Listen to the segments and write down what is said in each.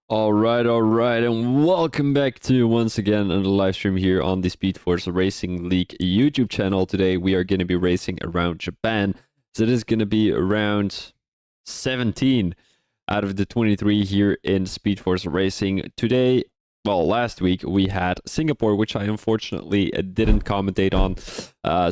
All right, and welcome back to once again another live stream here on the Speed Force Racing League YouTube channel. Today we are going to be racing around Japan. So this is going to be around 17 out of the 23 here in Speed Force Racing. Today, well, last week we had Singapore, which I unfortunately didn't commentate on.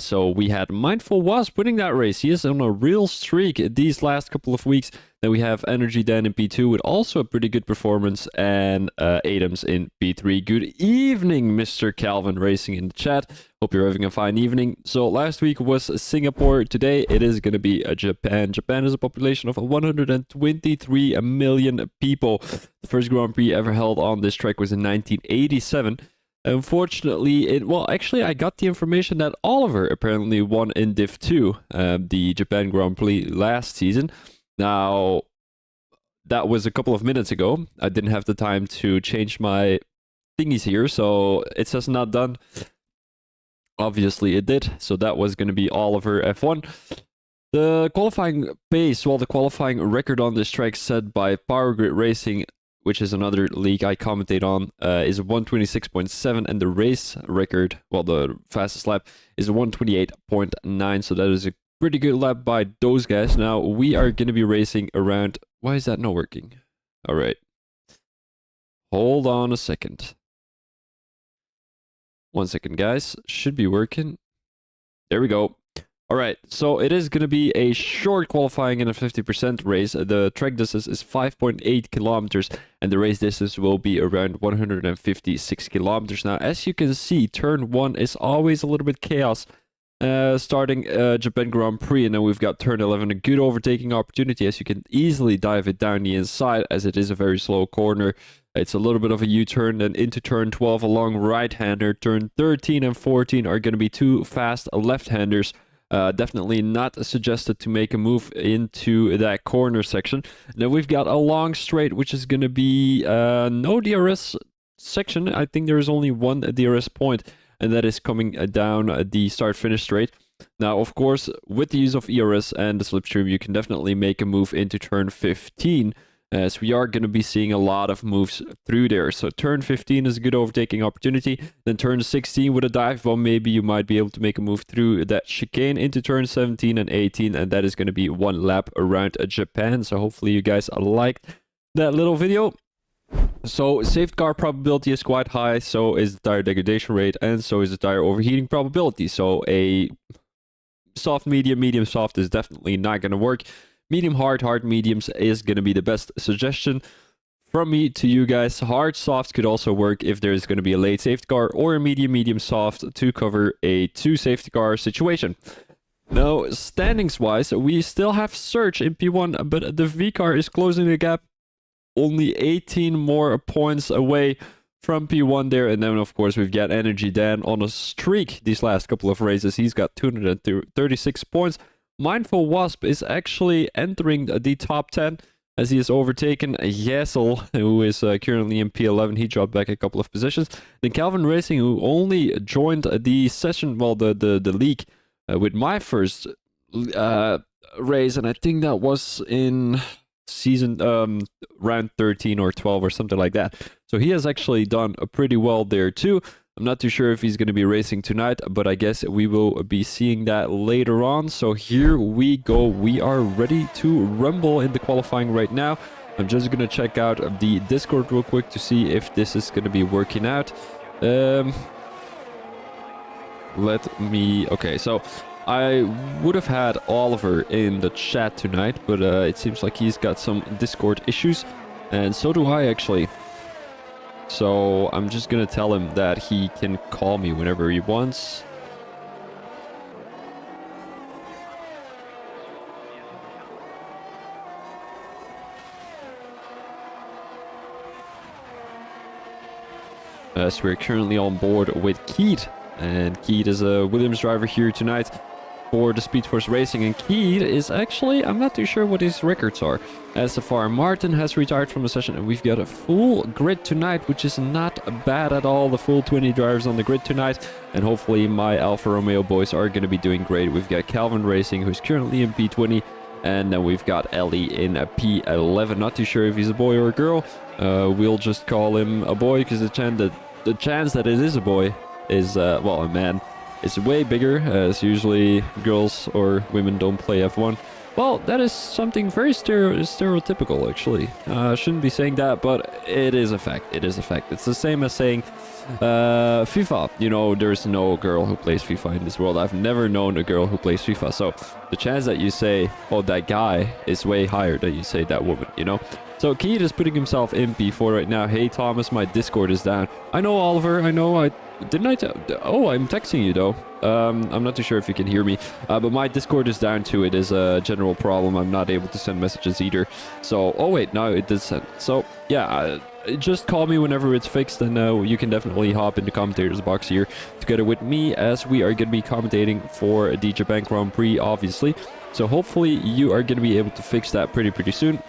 So we had Mindful Wasp winning that race. He is on a real streak these last couple of weeks. Then we have Energy Dan in P2 with also a pretty good performance, and Adams in P3. Good evening, Mr. Calvin Racing in the chat. Hope you're having a fine evening. So last week was Singapore. Today it is going to be Japan. Japan is a population of 123 million people. The first Grand Prix ever held on this track was in 1987. Unfortunately, actually, I got the information that Oliver apparently won in Div 2, the Japan Grand Prix last season. Now, that was a couple of minutes ago. I didn't have the time to change my thingies here, so it says not done. Obviously, it did, so that was going to be Oliver F1. The qualifying pace, well, the qualifying record on this track set by Power Grid Racing, which is another league I commentate on, is 126.7, and the race record, well, the fastest lap, is 128.9, so that is a pretty good lap by those guys. Now, we are going to be racing around... Why is that not working? All right. Hold on a second. 1 second, guys. Should be working. There we go. All right, so it is going to be a short qualifying and a 50% race. The track distance is 5.8 kilometers, and the race distance will be around 156 kilometers. Now, as you can see, turn 1 is always a little bit chaos. Starting Japan Grand Prix, and then we've got turn 11, a good overtaking opportunity, as you can easily dive it down the inside, as it is a very slow corner. It's a little bit of a U-turn, then into turn 12, a long right-hander. Turn 13 and 14 are going to be two fast left-handers. Definitely not suggested to make a move into that corner section. Then we've got a long straight, which is going to be no DRS section. I think there is only one DRS point, and that is coming down the start-finish straight. Now, of course, with the use of ERS and the slipstream, you can definitely make a move into turn 15, as we are going to be seeing a lot of moves through there. So turn 15 is a good overtaking opportunity. Then turn 16 with a dive bomb, maybe you might be able to make a move through that chicane into turn 17 and 18, and that is going to be one lap around Japan. So hopefully you guys liked that little video. So safety car probability is quite high, so is the tire degradation rate, and so is the tire overheating probability. So a soft medium, medium soft is definitely not going to work. Medium hard, hard mediums is going to be the best suggestion from me to you guys. Hard soft could also work if there's going to be a late safety car, or a medium, medium soft to cover a 2 safety car situation. Now, standings wise, we still have Surge in P1, but the V car is closing the gap. Only 18 more points away from P1 there. And then, of course, we've got Energy Dan on a streak these last couple of races. He's got 236 points. Mindful Wasp is actually entering the top 10, as he has overtaken Yesel, who is currently in P11. He dropped back a couple of positions. Then Calvin Racing, who only joined the session, well, the league with my first race, and I think that was in season round 13 or 12 or something like that. So he has actually done pretty well there too. I'm not too sure if he's going to be racing tonight, but I guess we will be seeing that later on. So here we go. We are ready to rumble in the qualifying right now. I'm just going to check out the Discord real quick to see if this is going to be working out. Okay, so I would have had Oliver in the chat tonight, but it seems like he's got some Discord issues, and so do I actually. So I'm just gonna tell him that he can call me whenever he wants. So we're currently on board with Keith, and Keith is a Williams driver here tonight for the Speed Force Racing. And Keith is actually, I'm not too sure what his records are. As so far, Martin has retired from the session, and we've got a full grid tonight, which is not bad at all. The full 20 drivers on the grid tonight, and hopefully my Alfa Romeo boys are going to be doing great. We've got Calvin Racing, who's currently in P20, and then we've got Ellie in a P11. Not too sure if he's a boy or a girl. We'll just call him a boy, because the chance that it is a boy is, well, a man, is way bigger, as usually girls or women don't play F1. Well, that is something very stereotypical, actually. Shouldn't be saying that, but it is a fact. It is a fact. It's the same as saying FIFA. You know, there's no girl who plays FIFA in this world. I've never known a girl who plays FIFA. So the chance that you say, oh, that guy, is way higher than you say that woman, you know? So Keith is putting himself in P4 right now. Hey, Thomas, my Discord is down. I know, Oliver. I know. Didn't I? Oh, I'm texting you, though. I'm not too sure if you can hear me, but my Discord is down too. It is a general problem. I'm not able to send messages either. So, oh wait, no, it did send. So, yeah, just call me whenever it's fixed, and you can definitely hop in the commentators box here together with me, as we are going to be commentating for the Japan Grand Prix, obviously. So hopefully you are going to be able to fix that pretty soon.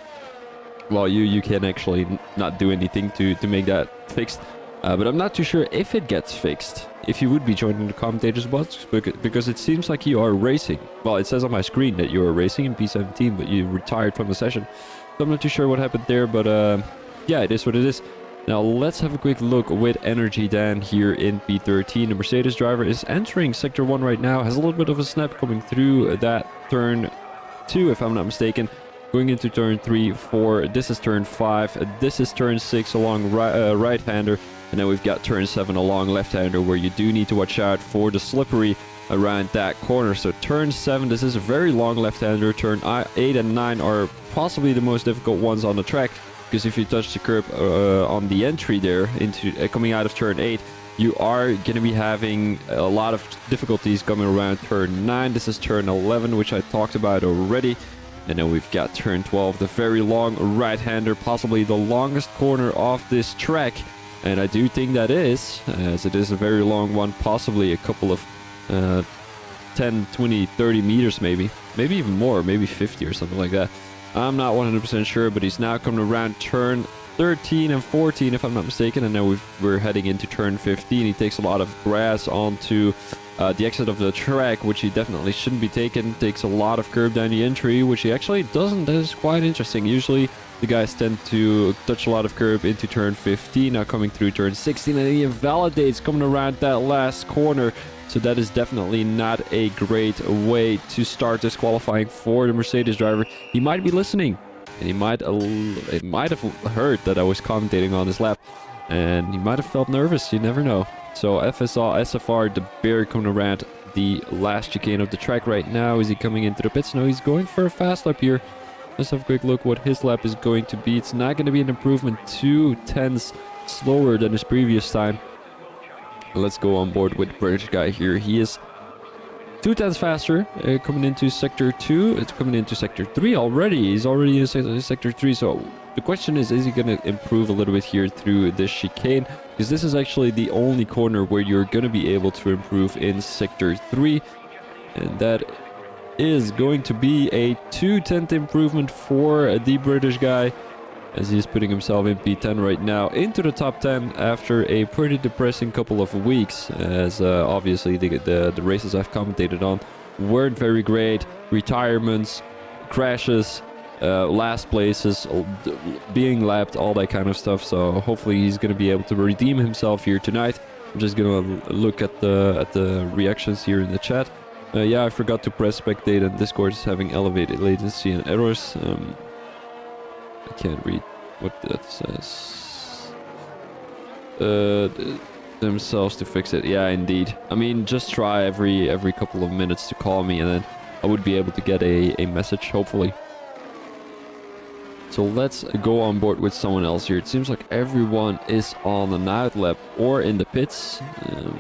Well, you can actually not do anything to make that fixed. But I'm not too sure if it gets fixed, if you would be joining the commentators box, because it seems like you are racing. Well, it says on my screen that you are racing in P17, but you retired from the session. So I'm not too sure what happened there, but yeah, it is what it is. Now let's have a quick look with Energy Dan here in P13. The Mercedes driver is entering Sector 1 right now, has a little bit of a snap coming through that turn 2, if I'm not mistaken. going into turn 3, 4. This is turn 5. This is turn 6 along right-hander. And then we've got turn 7 along left-hander, where you do need to watch out for the slippery around that corner. So turn 7, this is a very long left-hander. Turn 8 and 9 are possibly the most difficult ones on the track, because if you touch the curb on the entry there into coming out of turn 8, you are going to be having a lot of difficulties coming around turn 9. This is turn 11, which I talked about already. And then we've got turn 12, the very long right-hander, possibly the longest corner off this track. And I do think that is, as it is a very long one, possibly a couple of 10, 20, 30 meters maybe even more, maybe 50 or something like that. I'm not 100% sure, but he's now coming around turn 13 and 14 if I'm not mistaken, and now we're heading into turn 15. He takes a lot of grass onto the exit of the track, which he definitely shouldn't be taking. Takes a lot of curb down the entry, which he actually doesn't. That is quite interesting. Usually the guys tend to touch a lot of curb into turn 15, now coming through turn 16, and he invalidates coming around that last corner. So that is definitely not a great way to start this qualifying for the Mercedes driver. He might be listening, and it might have heard that I was commentating on this lap, and he might have felt nervous. You never know. So SFR, the bear, coming around the last chicane of the track right now. Is he coming into the pits? No, he's going for a fast lap here. Let's have a quick look what his lap is going to be. It's not going to be an improvement, 2 tenths slower than his previous time. Let's go on board with the British guy here. He is 2 tenths faster, coming into sector 2. It's coming into sector 3 already. He's already in sector 3. So the question is he going to improve a little bit here through this chicane? Because this is actually the only corner where you're going to be able to improve in sector 3. And that is going to be a 2/10 improvement for the British guy, as he's putting himself in P10 right now, into the top 10 after a pretty depressing couple of weeks, as obviously the races I've commentated on weren't very great. Retirements, crashes, last places, being lapped, all that kind of stuff. So hopefully he's going to be able to redeem himself here tonight. I'm just going to look at the reactions here in the chat. Yeah, I forgot to press spectate, and Discord is having elevated latency and errors. I can't read what that says. Themselves to fix it. Yeah, indeed. I mean, just try every couple of minutes to call me, and then I would be able to get a message, hopefully. So let's go on board with someone else here. It seems like everyone is on an outlap or in the pits.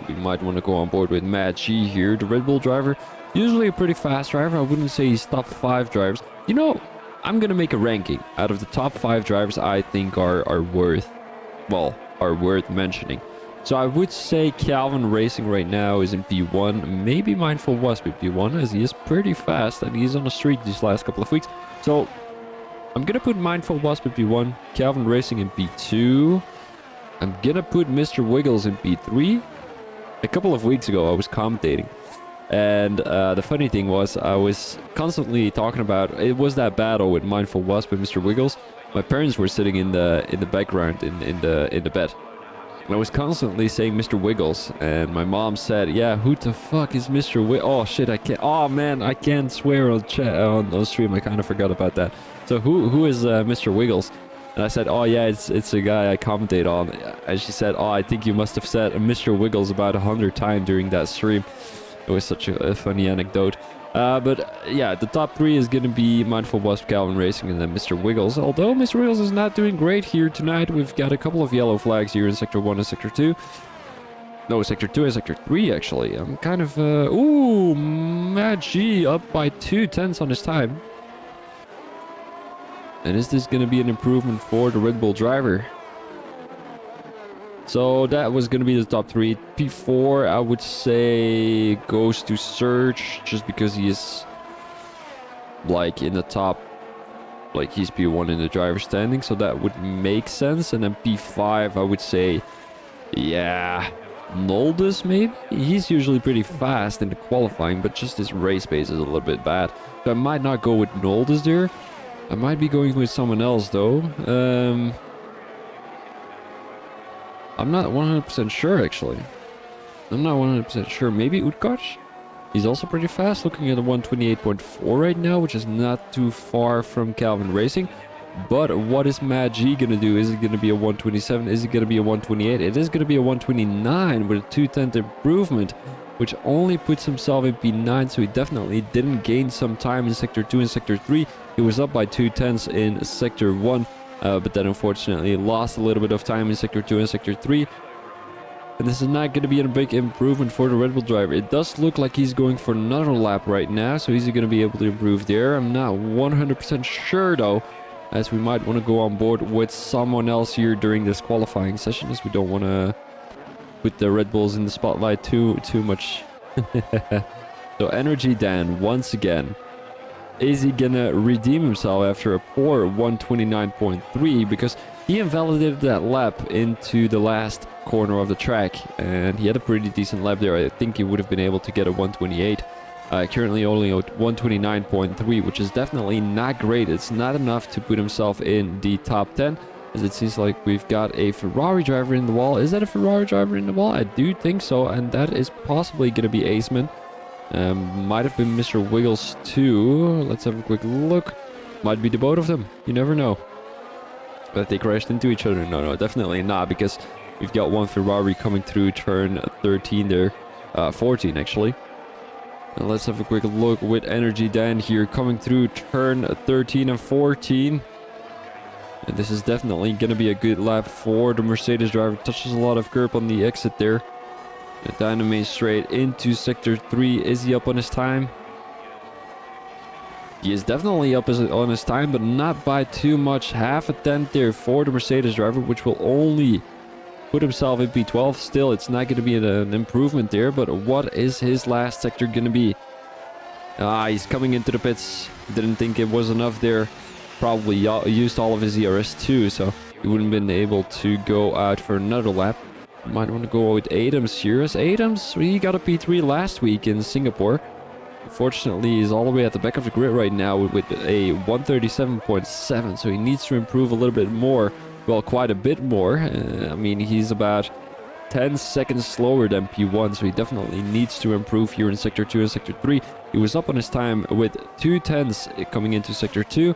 We might want to go on board with Matt G here, the Red Bull driver. Usually a pretty fast driver. I wouldn't say he's top 5 drivers. You know, I'm going to make a ranking out of the top 5 drivers I think are worth mentioning. So I would say Calvin Racing right now is in P1. Maybe Mindful Wasp in P1, as he is pretty fast and he's on a streak these last couple of weeks. So I'm going to put Mindful Wasp in P1, Calvin Racing in P2. I'm going to put Mr. Wiggles in P3. A couple of weeks ago, I was commentating. And the funny thing was, I was constantly talking about, it was that battle with Mindful Wasp and Mr. Wiggles. My parents were sitting in the background in the bed. And I was constantly saying Mr. Wiggles. And my mom said, yeah, who the fuck is Mr. Wiggles? Oh, shit, I can't. Oh, man, I can't swear on stream. I kind of forgot about that. So who is Mr. Wiggles? And I said, oh yeah, it's a guy I commentate on. And she said, oh, I think you must have said Mr. Wiggles about 100 times during that stream. It was such a funny anecdote. But yeah, the top 3 is going to be Mindful Wasp, Calvin Racing, and then Mr. Wiggles. Although Mr. Wiggles is not doing great here tonight. We've got a couple of yellow flags here in Sector 1 and Sector 2. No, Sector 2 and Sector 3, actually. I'm kind of... ooh, Matt G up by 2 tenths on his time. And is this going to be an improvement for the Red Bull driver? So that was going to be the top 3. P4, I would say, goes to Surge, just because he is like in the top, like he's P1 in the driver standing, so that would make sense. And then P5, I would say, yeah, Noldus maybe? He's usually pretty fast in the qualifying, but just his race pace is a little bit bad. So I might not go with Noldus there. I might be going with someone else though. I'm not 100% sure actually. I'm not 100% sure. Maybe Utkarsh? He's also pretty fast, looking at a 128.4 right now, which is not too far from Calvin Racing. But what is Matt G going to do? Is it going to be a 127? Is it going to be a 128? It is going to be a 129 with a 2/10 improvement, which only puts himself in P9, so he definitely didn't gain some time in Sector 2 and Sector 3. He was up by 2/10 in Sector 1, but then unfortunately lost a little bit of time in Sector 2 and Sector 3. And this is not going to be a big improvement for the Red Bull driver. It does look like he's going for another lap right now, so is he going to be able to improve there? I'm not 100% sure though, as we might want to go on board with someone else here during this qualifying session, as we don't want to put the Red Bulls in the spotlight too much. So Energy Dan, once again, is he gonna redeem himself after a poor 129.3? Because he invalidated that lap into the last corner of the track, and he had a pretty decent lap there. I think he would have been able to get a 128. Currently only a 129.3, which is definitely not great. It's not enough to put himself in the top 10, as it seems like we've got a Ferrari driver in the wall. Is that a Ferrari driver in the wall? I do think so, and that is possibly going to be Aceman. Might have been Mr. Wiggles too. Let's have a quick look. Might be the both of them. You never know. But they crashed into each other. No, definitely not, because we've got one Ferrari coming through turn 13 there. 14 actually. And let's have a quick look with Energy Dan here coming through turn 13 and 14. And this is definitely going to be a good lap for the Mercedes driver. Touches a lot of curb on the exit there. And Dynamite straight into Sector 3. Is he up on his time? He is definitely up on his time, but not by too much. Half a tenth there for the Mercedes driver, which will only put himself in P12. Still, it's not going to be an improvement there, but what is his last sector going to be? He's coming into the pits. Didn't think it was enough there. Probably used all of his ERS too, so he wouldn't been able to go out for another lap. Might want to go with Adams here, as Adams, he got a P3 last week in Singapore. Unfortunately, he's all the way at the back of the grid right now with a 137.7, so he needs to improve a little bit more. Well, quite a bit more. I mean, he's about 10 seconds slower than P1, so he definitely needs to improve here in Sector 2 and Sector 3. He was up on his time with 2/10 coming into Sector 2,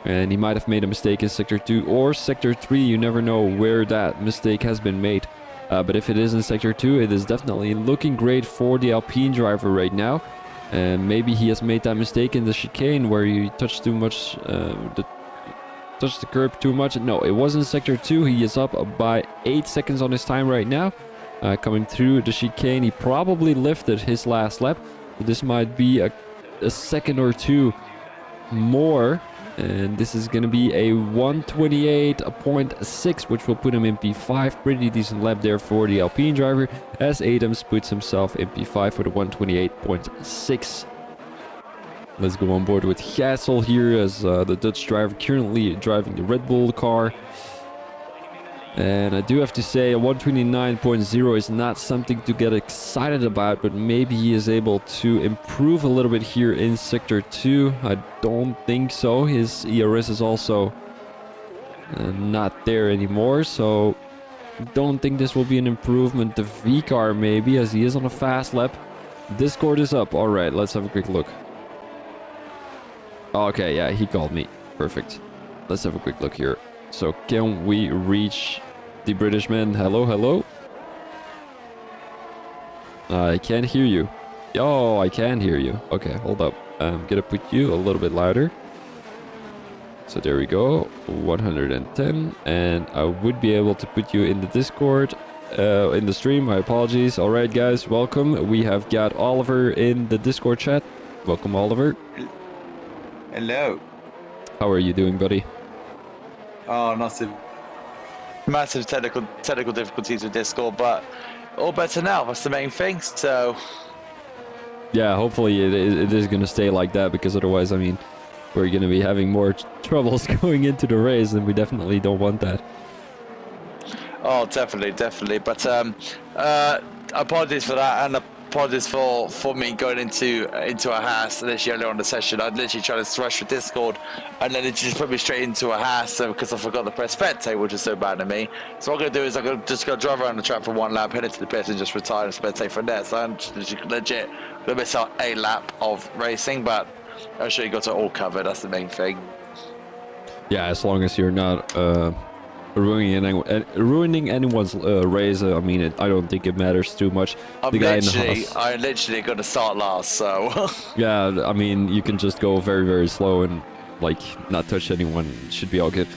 and he might have made a mistake in Sector 2 or Sector 3. You never know where that mistake has been made. But if it is in Sector 2, it is definitely looking great for the Alpine driver right now. And maybe he has made that mistake in the chicane where he touched too much, touched the curb too much. No, it was in Sector 2. He is up by 8 seconds on his time right now. Coming through the chicane, he probably lifted his last lap. But this might be a second or two more. And this is going to be a 128.6, which will put him in P5. Pretty decent lap there for the Alpine driver, as Adams puts himself in P5 for the 128.6. Let's go on board with Gassel here, as the Dutch driver currently driving the Red Bull car. And I do have to say, a 129.0 is not something to get excited about, but maybe he is able to improve a little bit here in Sector 2. I don't think so. His ERS is also not there anymore, so don't think this will be an improvement. The V car maybe, as he is on a fast lap. Discord is up. All right, let's have a quick look. Okay, yeah, he called me. Perfect. Let's have a quick look here. So can we reach the British man? Hello, hello? I can't hear you. Oh, I can hear you. Okay, hold up. I'm gonna put you a little bit louder. So there we go. 110. And I would be able to put you in the Discord, in the stream. My apologies. All right, guys, welcome. We have got Oliver in the Discord chat. Welcome, Oliver. Hello. How are you doing, buddy? Oh, massive technical difficulties with Discord, but all better now. That's the main thing. So yeah, hopefully it is going to stay like that, because otherwise, I mean, we're going to be having more troubles going into the race, and we definitely don't want that. Oh, definitely. But apologies for that, and apologies for me going into a Haas literally earlier on the session. I'd literally tried to rush for Discord, and then it just put me straight into a Haas because I forgot to press spectate, which is so bad of me. So what I'm gonna do is I'm gonna just go drive around the track for 1 lap, head into the pit, and just retire and spectate from there. So I'm legit gonna miss out a lap of racing, but I'm sure you got it all covered. That's the main thing. Yeah, as long as you're not ruining anyone's race. I mean, I don't think it matters too much. I'm literally gonna start last, so. Yeah, I mean, you can just go very, very slow and like not touch anyone. It should be all good.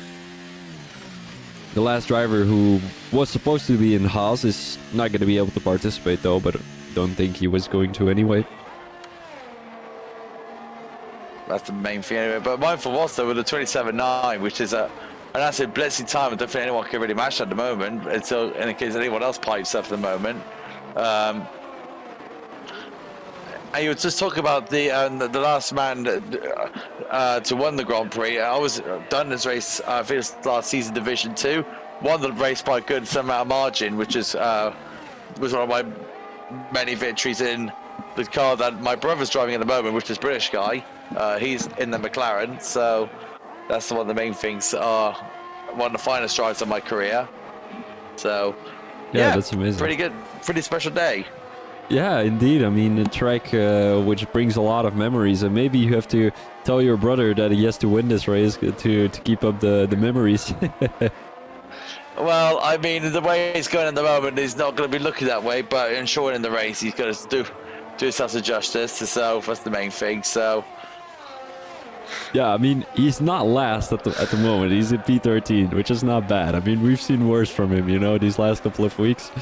The last driver who was supposed to be in Haas is not going to be able to participate though, but don't think he was going to anyway. That's the main thing anyway. But mindful was though with the 27.9, which is an absolute blitzing time. I don't think anyone can really match at the moment until in case anyone else pipes up at the moment. And you were just talking about the last man to win the Grand Prix. I was done this race. I think it was last season, Division 2. Won the race by a good some amount of margin, which is was one of my many victories in the car that my brother's driving at the moment, which is a British guy. He's in the McLaren, so that's one of the main things. One of the finest drives of my career. So yeah, that's amazing. Pretty good, pretty special day. Yeah, indeed. I mean, a track which brings a lot of memories, and maybe you have to tell your brother that he has to win this race to keep up the memories. Well, I mean, the way it's going at the moment, he's not going to be looking that way, but ensuring in the race, he's going to do himself some justice. So that's the main thing. So. Yeah, I mean, he's not last at the moment. He's in P13, which is not bad. I mean, we've seen worse from him, you know, these last couple of weeks.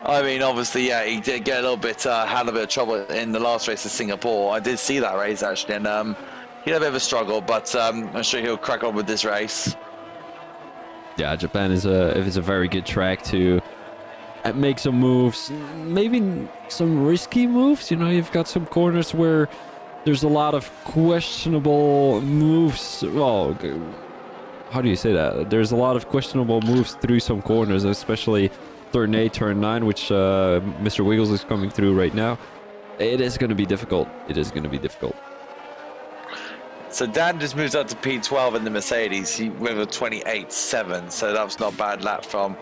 I mean, obviously, yeah, he did get a little bit, had a bit of trouble in the last race in Singapore. I did see that race, actually, and he had a bit of a struggle, but I'm sure he'll crack on with this race. Yeah, Japan is a very good track to make some moves, maybe some risky moves. You know, you've got some corners where there's a lot of questionable moves. Well, how do you say that? There's a lot of questionable moves through some corners, especially turn 8, turn 9, which Mr. Wiggles is coming through right now. It is going to be difficult. It is going to be difficult. So Dan just moves up to P12 in the Mercedes. He with a 28.7, so that was not a bad lap for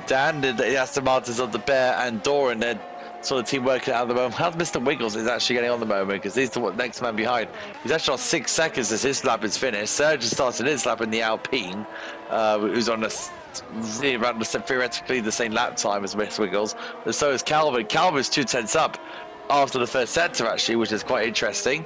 Dan. The Aston Martins of the Bear and Doran, they're sort of team working out at the moment. How's Mr. Wiggles is actually getting on the moment, because he's the next man behind. He's actually on 6 seconds as his lap is finished. Serge just started his lap in the Alpine, who's on around theoretically the same lap time as Mr. Wiggles. And so is Calvin. Calvin's 2/10 up after the first sector, actually, which is quite interesting.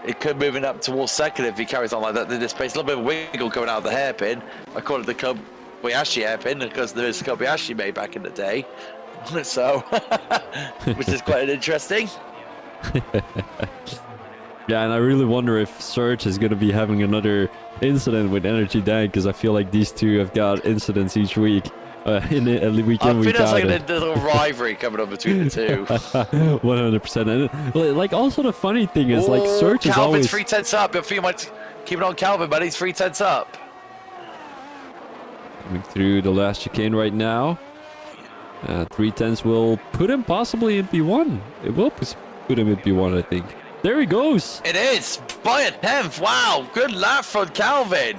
It could moving up towards second if he carries on like that in this pace. A little bit of wiggle going out of the hairpin. I call it the Kobayashi hairpin because there is Kobayashi made back in the day. So, which is quite interesting. Yeah, and I really wonder if Serge is going to be having another incident with Energy Dan, because I feel like these two have got incidents each week. In the weekend, I think that's like a little rivalry coming up between the two. 100%. And like, also the funny thing is, like, Serge is always... Calvin's 3/10 up. I think you might keep it on Calvin, but he's 3/10 up. Coming through the last chicane right now. 3/10 will put him possibly in P1. It will put him in P1, I think. There he goes. It is by a 10th. Wow, good lap from Calvin.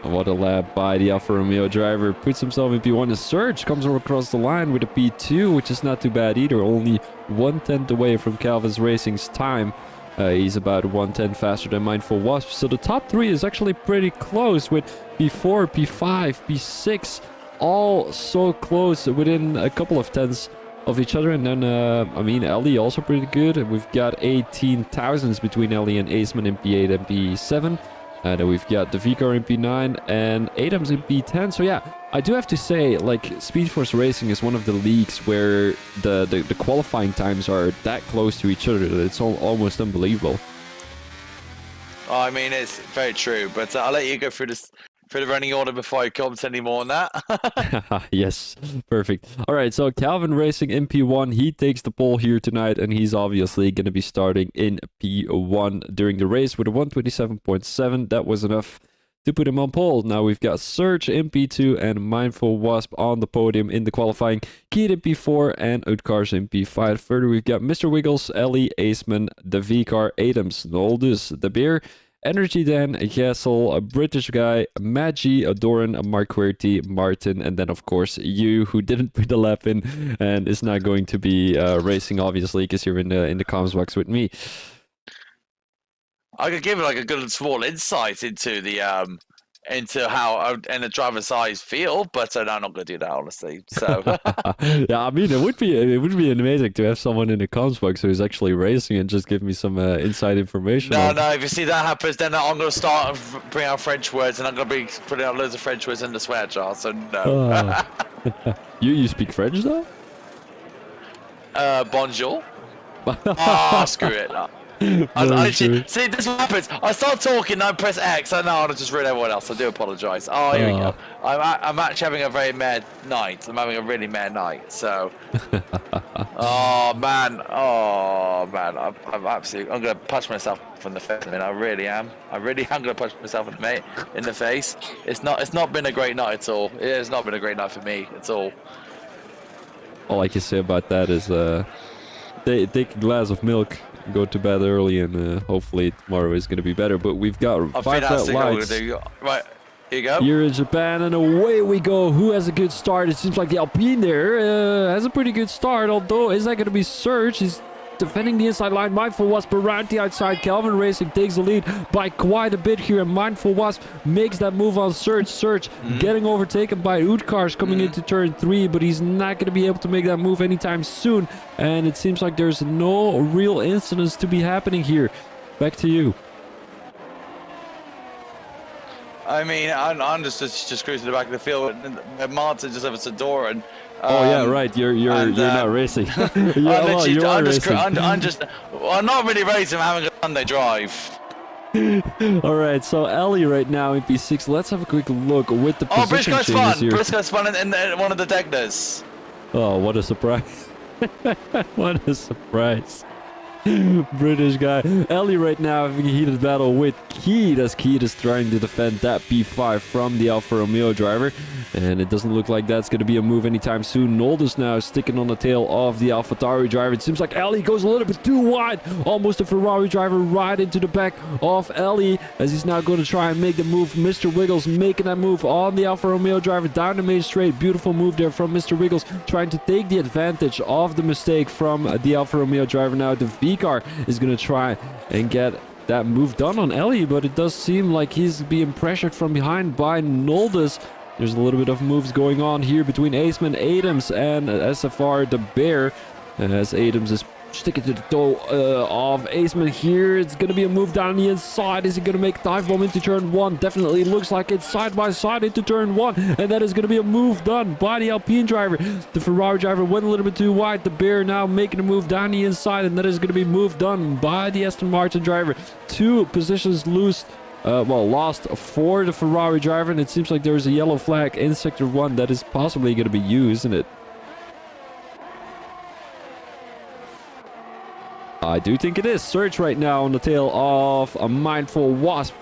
What a lap by the Alfa Romeo driver. Puts himself in P1. The Surge comes across the line with a P2, which is not too bad either. Only 1/10 away from Calvin's Racing's time. He's about 1/10 faster than Mindful Wasp. So the top 3 is actually pretty close, with P4, P5, P6, all so close within a couple of tenths of each other. And then, I mean, Ellie also pretty good. We've got 18 thousandths between Ellie and Aceman in P8 and P7. Then we've got the Vicar in P9 and Adams in P10. So yeah, I do have to say, like, Speed Force Racing is one of the leagues where the qualifying times are that close to each other that it's almost unbelievable. Oh, I mean, it's very true. But I'll let you go through the running order before I comment any more on that. Yes, perfect. All right, so Calvin Racing in P1, he takes the pole here tonight, and he's obviously going to be starting in P1 during the race with a 127.7. That was enough to put him on pole. Now we've got Surge in P2 and Mindful Wasp on the podium in the qualifying. Keat in P4 and Utkar's in P5. Further, we've got Mr. Wiggles, Ellie, Aceman, the V-Car, Adams, Noldus, the Beer, Energy Dan, Jessel, a British guy, Maggie, Doran, Mark Querty, Martin, and then of course you, who didn't put a lap in and is not going to be racing, obviously, because you're in the comms box with me. I could give it like a good small insight into the into how and the driver's eyes feel, but I'm not going to do that, honestly. So yeah, I mean, it would be amazing to have someone in the comms box who's actually racing and just give me some inside information. No, if you see that happens, then I'm going to start bring out French words, and I'm going to be putting out loads of French words in the swear jar. So no. You speak French though? Bonjour. Screw it. See, this is what happens. I start talking, I press X, and now I'll just ruin everyone else. I do apologise. Oh, here we go. I'm actually having a very mad night. I'm having a really mad night. So, oh man, I'm absolutely. I'm gonna punch myself in the face. I mean, I really am. I really am gonna punch myself in the face. It's not been a great night at all. It has not been a great night for me at all. All I can say about that is, take a glass of milk. Go to bed early, and hopefully tomorrow is going to be better. But we've got 5 lights. Right, here you go. Here in Japan, and away we go. Who has a good start? It seems like the Alpine there has a pretty good start. Although, is that going to be Surge? He's defending the inside line. Mindful Wasp around the outside. Kelvin Racing takes the lead by quite a bit here, and Mindful Wasp makes that move on Surge. Surge getting overtaken by Utkar's coming into turn 3, but he's not going to be able to make that move anytime soon, and it seems like there's no real incidents to be happening here. Back to you. I mean, I'm just cruising the back of the field, and Martin just over to Doran. Oh yeah, right. You're not racing. You are racing. I'm not really racing. I'm having a Sunday drive. All right, so Ellie right now in P6. Let's have a quick look with the position changes here. Briscoe's fun in one of the Degners. Oh, what a surprise! What a surprise! British guy. Ellie right now having a heated battle with Keat, as Keat is trying to defend that P5 from the Alfa Romeo driver. And it doesn't look like that's going to be a move anytime soon. Noldus now sticking on the tail of the AlphaTauri driver. It seems like Ellie goes a little bit too wide. Almost a Ferrari driver right into the back of Ellie, as he's now going to try and make the move. Mr. Wiggles making that move on the Alfa Romeo driver down the main straight. Beautiful move there from Mr. Wiggles, trying to take the advantage of the mistake from the Alfa Romeo driver. Now the V-Car is going to try and get that move done on Ellie, but it does seem like he's being pressured from behind by Noldus. There's a little bit of moves going on here between Aceman, Adams, and SFR the Bear, as Adams is sticking to the toe of Aceman here. It's going to be a move down the inside. Is he going to make dive bomb into turn 1? Definitely looks like it's side by side into turn 1, and that is going to be a move done by the Alpine driver. The Ferrari driver went a little bit too wide. The Bear now making a move down the inside, and that is going to be moved done by the Aston Martin driver. 2 positions lost for the Ferrari driver, and it seems like there's a yellow flag in sector 1 that is possibly going to be used, isn't it? I do think it is. Surge right now on the tail of a Mindful Wasp.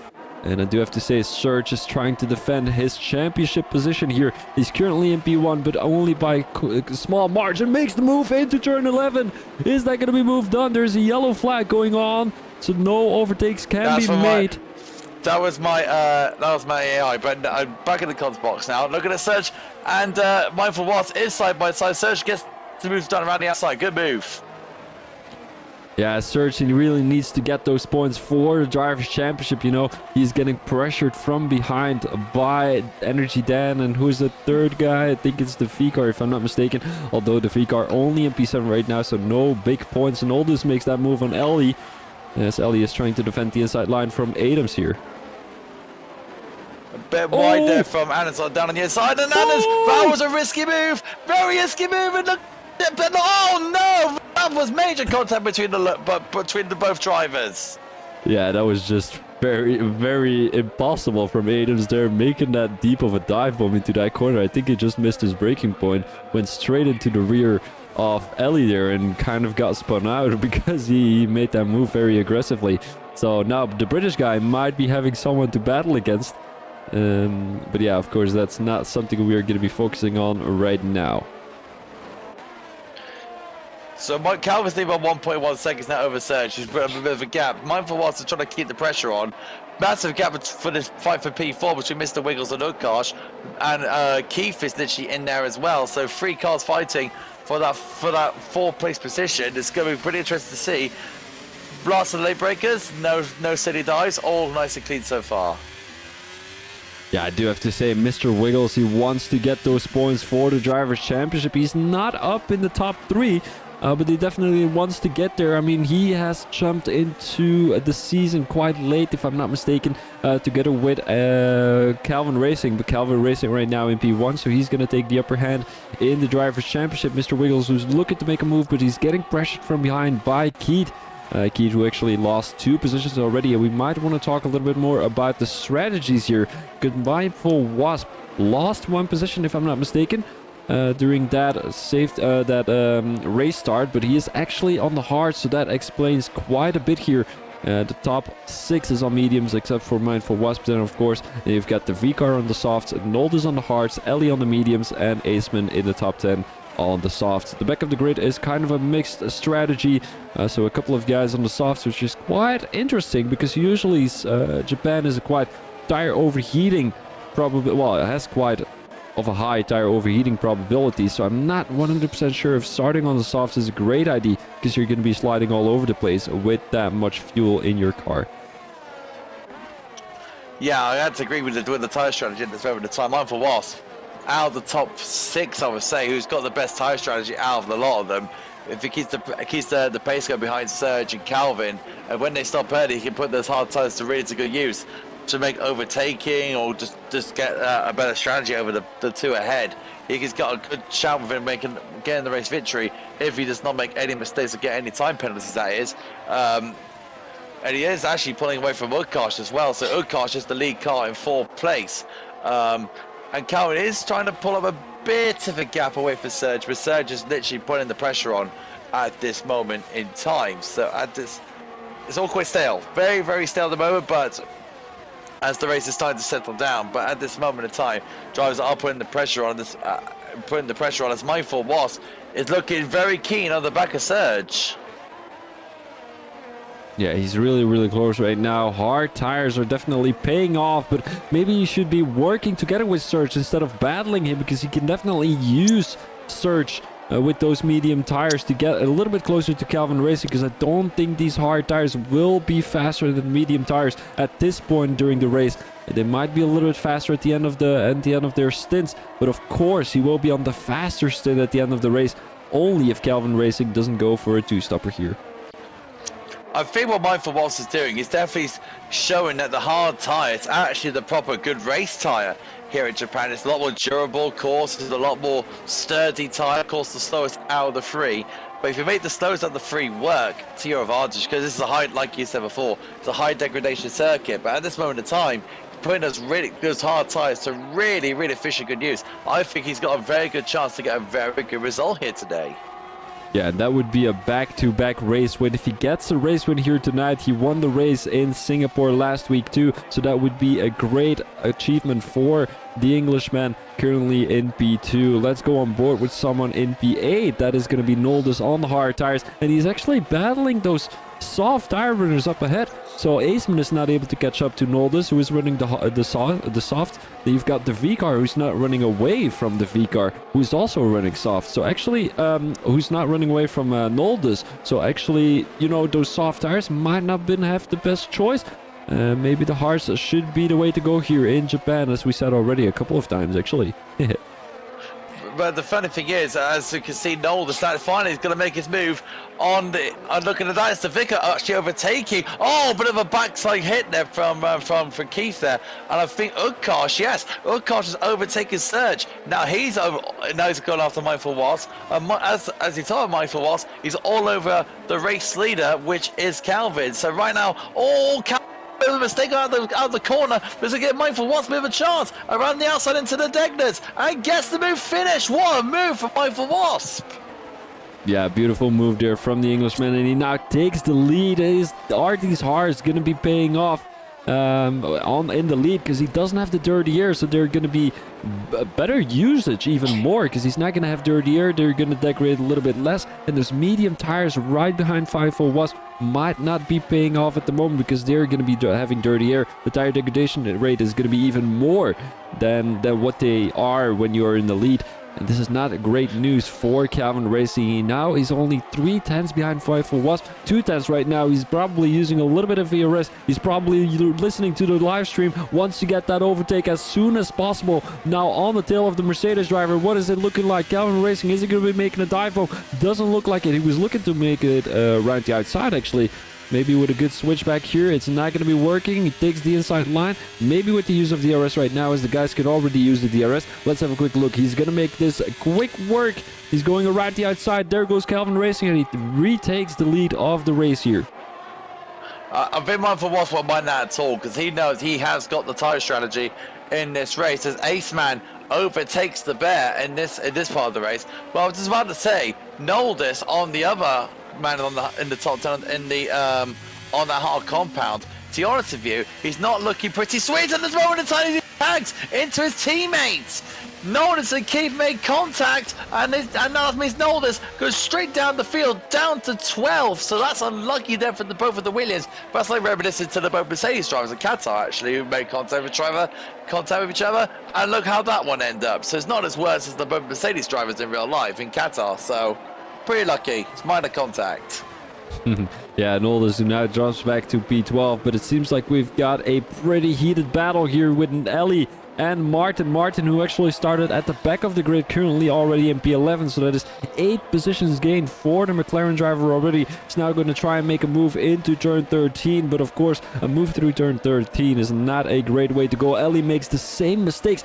And I do have to say, Surge is trying to defend his championship position here. He's currently in P1, but only by a small margin. Makes the move into turn 11. Is that going to be moved done? There's a yellow flag going on, so no overtakes can be made. That was my AI, but I'm back in the comms box now. Look at the Surge, and Mindful Wasp is side by side. Surge gets the move done around the outside. Good move. Yeah, Surge, he really needs to get those points for the Drivers' Championship, you know. He's getting pressured from behind by Energy Dan, and who's the third guy? I think it's the V-Car, if I'm not mistaken. Although the V-Car only in P7 right now, so no big points. And Aldous makes that move on Ellie, as Ellie is trying to defend the inside line from Adams here. A bit wide there from Anderson down on the inside, and that was a risky move. Very risky move, and look. Oh no! That was major contact between the both drivers. Yeah, that was just very, very impossible from Adams there, making that deep of a dive bomb into that corner. I think he just missed his braking point, went straight into the rear of Ellie there, and kind of got spun out because he made that move very aggressively. So now the British guy might be having someone to battle against. But yeah, of course, that's not something we are going to be focusing on right now. So Calvin's leaving on 1.1 seconds now over Surge. He's put up a bit of a gap. Mindful whilst they're trying to keep the pressure on. Massive gap for this fight for P4 between Mr. Wiggles and Utkarsh. And Keith is literally in there as well. So 3 cars fighting for that 4th place position. It's going to be pretty interesting to see. Blast of the late breakers. No city dives. All nice and clean so far. Yeah, I do have to say, Mr. Wiggles, he wants to get those points for the Drivers' Championship. He's not up in the top 3. But he definitely wants to get there. I mean, he has jumped into the season quite late, if I'm not mistaken, together with Calvin Racing. But Calvin Racing right now in P1, so he's going to take the upper hand in the Drivers' Championship. Mr. Wiggles, who's looking to make a move, but he's getting pressured from behind by Keith. Keith, who actually lost 2 positions already. And we might want to talk a little bit more about the strategies here. Good Mindful Wasp lost 1 position, if I'm not mistaken. During that race start, but he is actually on the hard, so that explains quite a bit here. The top 6 is on mediums, except for Mindful Wasp. Then, of course, you've got the V-Car on the softs, Noldus on the hards, Ellie on the mediums, and Aceman in the top 10 on the softs. The back of the grid is kind of a mixed strategy, so a couple of guys on the softs, which is quite interesting, because usually Japan is a quite tire overheating probably. Well, it has quite of a high tire overheating probability, so I'm not 100% sure if starting on the softs is a great idea, because you're going to be sliding all over the place with that much fuel in your car. Yeah, I had to agree with the tire strategy at this moment in time. Mindful Wasp, out of the top 6, I would say, who's got the best tire strategy out of a lot of them. If he keeps the pace going behind Serge and Calvin, and when they stop early, he can put those hard tires to really good use to make overtaking, or just get a better strategy over the 2 ahead. He's got a good shout with him getting the race victory if he does not make any mistakes or get any time penalties, that is. And he is actually pulling away from Utkarsh as well, so Utkarsh is the lead car in 4th place. And Calvin is trying to pull up a bit of a gap away from Serge, but Serge is literally putting the pressure on at this moment in time. So it's all quite stale, very, very stale at the moment, but as the race is starting to settle down. But at this moment in time, drivers are putting the pressure on this, as Mindful Wasp is looking very keen on the back of Serge. Yeah, he's really, really close right now. Hard tires are definitely paying off, but maybe you should be working together with Serge instead of battling him, because he can definitely use Serge with those medium tires to get a little bit closer to Calvin Racing, because I don't think these hard tires will be faster than medium tires at this point during the race. They might be a little bit faster at the end of their stints, but of course he will be on the faster stint at the end of the race, only if Calvin Racing doesn't go for a 2-stopper here. I think what Mindful Wasp is doing is definitely showing that the hard tire is actually the proper good race tire here in Japan. It's a lot more durable, of course. It's a lot more sturdy tire. Of course, the slowest out of the 3. But if you make the slowest out of the 3 work to your advantage, because this is a high, like you said before, it's a high degradation circuit. But at this moment in time, putting those hard tires to really efficient good use, I think he's got a very good chance to get a very good result here today. Yeah, that would be a back-to-back race win. If he gets a race win here tonight, he won the race in Singapore last week too, so that would be a great achievement for the Englishman currently in P2. Let's go on board with someone in P8. That is going to be Noldus on the hard tires, and he's actually battling those soft tire runners up ahead. So Aceman is not able to catch up to Noldus, who is running the soft. Then you've got the V-Car, who's not running away from the V-Car, who's also running soft. So actually, who's not running away from Noldus. So actually, you know, those soft tires might not have the best choice. Maybe the hards should be the way to go here in Japan, as we said already a couple of times, actually. But the funny thing is, as you can see, Noldus finally is going to make his move on looking at that. It's the Vicar actually overtaking. Oh, bit of a backside hit there from Keith there. And I think Utkarsh, yes, Utkarsh is overtaking Serge. Now he's going after Mindful Wasp. As he told Mindful Wasp, he's all over the race leader, which is Calvin. So right now, Calvin, a mistake out of the corner. Does it get Mindful Wasp a bit of a chance around the outside into the Degners and gets the move finished? What a move from Mindful Wasp! Yeah, beautiful move there from the Englishman, and he now takes the lead. Are these hards going to be paying off? in the lead because he doesn't have the dirty air, so they're going to be better usage even more because he's not going to have dirty air. They're going to degrade a little bit less, and there's medium tires right behind 5 Wasp. Might not be paying off at the moment because they're going to be having dirty air. The tire degradation rate is going to be even more than what they are when you're in the lead. And this is not great news for Calvin Racing. Now he's only 3 tenths behind 5 Wasp, 2 tenths right now. He's probably using a little bit of ERS. He's probably listening to the live stream, wants to get that overtake as soon as possible. Now on the tail of the Mercedes driver, what is it looking like? Calvin Racing, is he going to be making a dive bomb? Doesn't look like it. He was looking to make it around the outside actually. Maybe with a good switch back here, it's not going to be working. He takes the inside line. Maybe with the use of DRS right now, as the guys can already use the DRS. Let's have a quick look. He's going to make this quick work. He's going around the outside. There goes Calvin Racing, and he retakes the lead of the race here. I've been mindful of Wasp won't mind that at all, because he knows he has got the tyre strategy in this race. As Aceman overtakes the Bear in this part of the race. Well, I was just about to say, Noldis on the other man in the top 10 in the on that hard compound. To be honest with you, he's not looking pretty sweet at this moment in time. He tags into his teammates. Noldis and Keith made contact, and that means Noldis goes straight down the field, down to 12. So that's unlucky there for both of the Williams. But that's like reminiscent to the both Mercedes drivers and Qatar actually, who made contact with each other. And look how that one ended up. So it's not as worse as the both Mercedes drivers in real life in Qatar. So pretty lucky. It's minor contact. Yeah, Noldis who now drops back to P12, but it seems like we've got a pretty heated battle here with Ellie and Martin, who actually started at the back of the grid, currently already in P11, so that is 8 positions gained for the McLaren driver already. He's now going to try and make a move into turn 13, but of course, a move through turn 13 is not a great way to go. Ellie makes the same mistakes,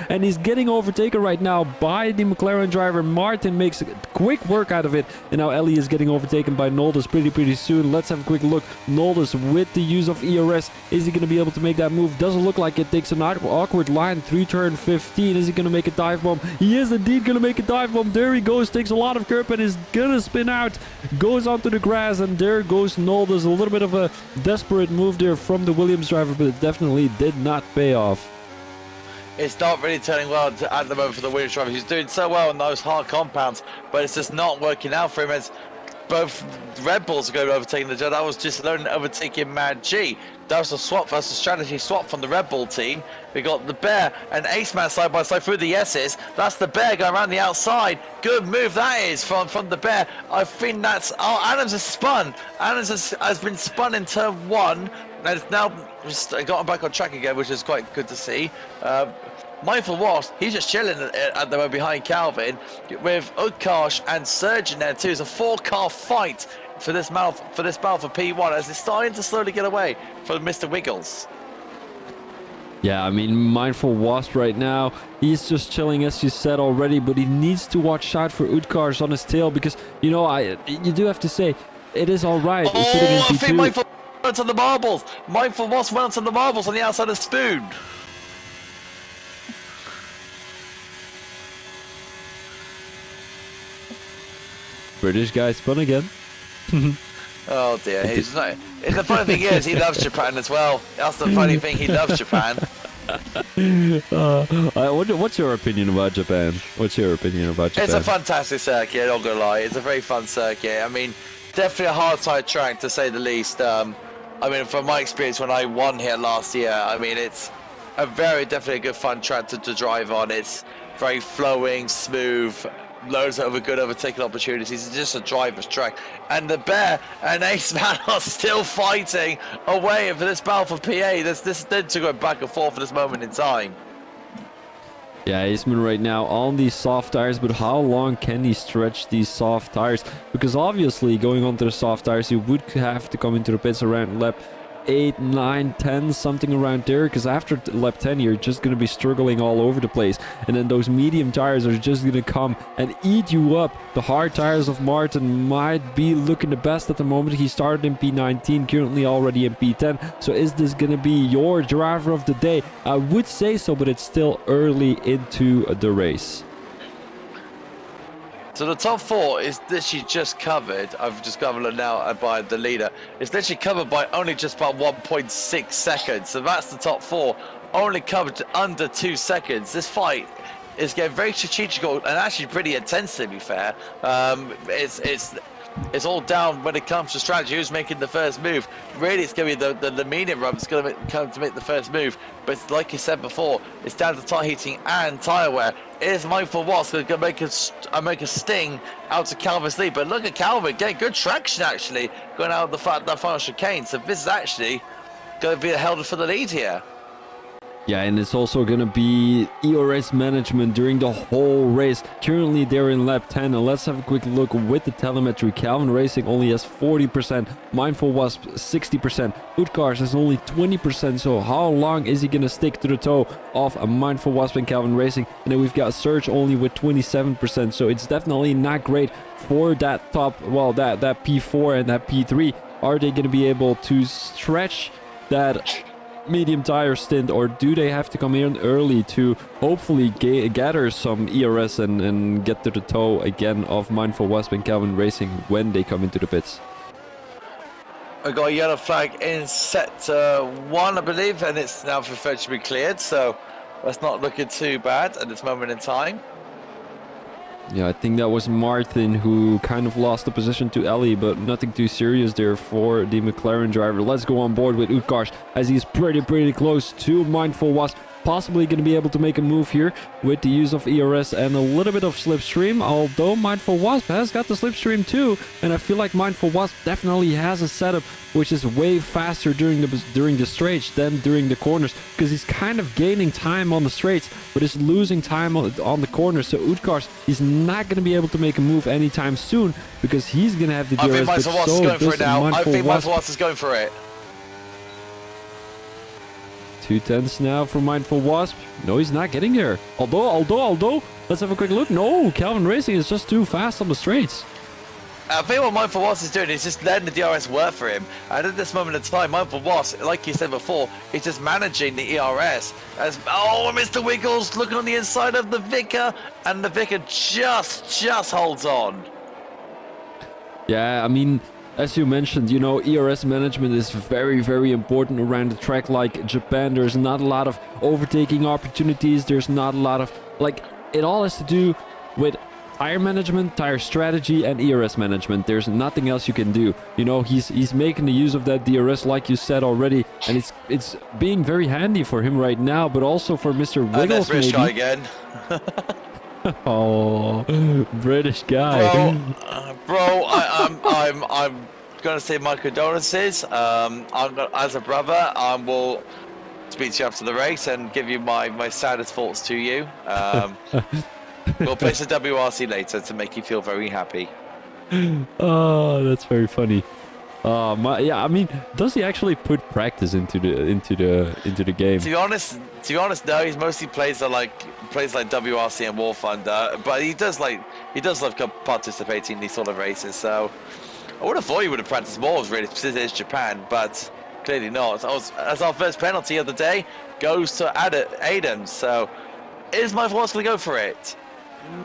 and he's getting overtaken right now by the McLaren driver. Martin makes quick work out of it, and now Ellie is getting overtaken by Noldis pretty soon. Let's have a quick look. Noldis with the use of ERS, is he going to be able to make that move? Doesn't look like it. Takes an awkward line through turn 15. Is he going to make a dive bomb? He is indeed going to make a dive bomb. There he goes. Takes a lot of curb and is going to spin out. Goes onto the grass, and there goes Noldis. A little bit of a desperate move there from the Williams driver, but it definitely did not pay off. It's not really turning well at the moment for the Williams driver. He's doing so well on those hard compounds, but it's just not working out for him as both Red Bulls are going to overtaking the Jet. That was just alone overtaking Mad G. That was a swap, that's a strategy swap from the Red Bull team. We got the Bear and Aceman side by side through the S's. That's the Bear going around the outside. Good move that is from the Bear. I think that's... Oh, Adams has spun. Adams has been spun in turn 1. And it's now just gotten back on track again, which is quite good to see. Mindful Wasp, he's just chilling at the moment behind Calvin with Utkarsh and Surgeon there too. It's a 4-car fight for this battle for P1 as it's starting to slowly get away from Mr. Wiggles. Yeah, I mean, Mindful Wasp right now, he's just chilling as you said already, but he needs to watch out for Utkarsh on his tail because, you know, you do have to say, it is alright. Oh, I think Mindful went on the marbles. Mindful Wasp went on the marbles on the outside of Spoon. British guy spun again. Oh dear, he's not. The funny thing is, he loves Japan as well. That's the funny thing, he loves Japan. What's your opinion about Japan? It's a fantastic circuit, I'm not gonna lie. It's a very fun circuit. I mean, definitely a hard side track to say the least. I mean, from my experience when I won here last year, I mean, it's definitely a good fun track to drive on. It's very flowing, smooth. Loads of good overtaking opportunities. It's just a driver's track. And the Bear and Aceman are still fighting away for this battle for PA. This to go back and forth for this moment in time. Yeah, Aceman right now on these soft tires, but how long can he stretch these soft tires? Because obviously going onto the soft tires, you would have to come into the pits around lap 8, 9, 10, something around there, because after lap 10 you're just going to be struggling all over the place, and then those medium tires are just going to come and eat you up. The hard tires of Martin might be looking the best at the moment. He started in P19, currently already in P10, so is this going to be your driver of the day? I would say so, but it's still early into the race. So the top 4 is literally just covered. I've just got a look now by the leader. It's literally covered by only just about 1.6 seconds. So that's the top 4, only covered under 2 seconds. This fight is getting very strategical and actually pretty intense, to be fair. It's all down when it comes to strategy. Who's making the first move? Really, it's going to be the medium run that's going to come to make the first move. But like you said before, it's down to tire heating and tire wear. Is Mindful Wasp going to make a sting out to Calvin's lead? But look at Calvin getting good traction, actually, going out of that final chicane. So this is actually going to be held for the lead here. Yeah, and it's also going to be ERS management during the whole race. Currently, they're in lap 10, and let's have a quick look with the telemetry. Calvin Racing only has 40%, Mindful Wasp 60%, Utcars has only 20%, so how long is he going to stick to the toe of a Mindful Wasp and Calvin Racing? And then we've got Surge only with 27%, so it's definitely not great for that top, well, that P4 and that P3. Are they going to be able to stretch that medium tire stint, or do they have to come in early to hopefully gather some ERS and get to the toe again of Mindful Wasp and Calvin Racing when they come into the pits? I got a yellow flag in set 1, I believe, and it's now preferred to be cleared, so that's not looking too bad at this moment in time. Yeah, I think that was Martin who kind of lost the position to Ellie, but nothing too serious there for the McLaren driver. Let's go on board with Utkarsh as he's pretty close to Mindful Wasp. Possibly going to be able to make a move here with the use of ERS and a little bit of slipstream, although Mindful Wasp has got the slipstream too, and I feel like Mindful Wasp definitely has a setup which is way faster during the straights than during the corners, because he's kind of gaining time on the straights but is losing time on the corners. So Utkarsh is not going to be able to make a move anytime soon because he's going to have the DRS. I think Mindful Wasp is going for it now. I think Mindful Wasp is going for it. 2/10 now for Mindful Wasp. No, he's not getting there. Although, let's have a quick look. No, Calvin Racing is just too fast on the straights. I think what Mindful Wasp is doing is just letting the DRS work for him. And at this moment in time, Mindful Wasp, like you said before, is just managing the ERS. Mr. Wiggles looking on the inside of the Vicar, and the Vicar just holds on. Yeah, I mean, as you mentioned, you know, ERS management is very important around the track. Like Japan, there's not a lot of overtaking opportunities. There's not a lot of, like, it all has to do with tire management, tire strategy, and ERS management. There's nothing else you can do. You know, he's making the use of that DRS, like you said already, and it's being very handy for him right now, but also for Mr. Wiggles, British maybe. guy again. Oh, British guy. Bro, I'm gonna say my condolences. As a brother, I will speak to you after the race and give you my saddest thoughts to you. We'll place a WRC later to make you feel very happy. Oh, that's very funny. Yeah, I mean, does he actually put practice into the game? To be honest, no. He mostly plays like WRC and War Thunder, but he does love participating in these sort of races. So I would have thought he would have practiced more, really, since it is Japan, but clearly not. As our first penalty of the day goes to Adam. So is Mindful Wasp going to go for it?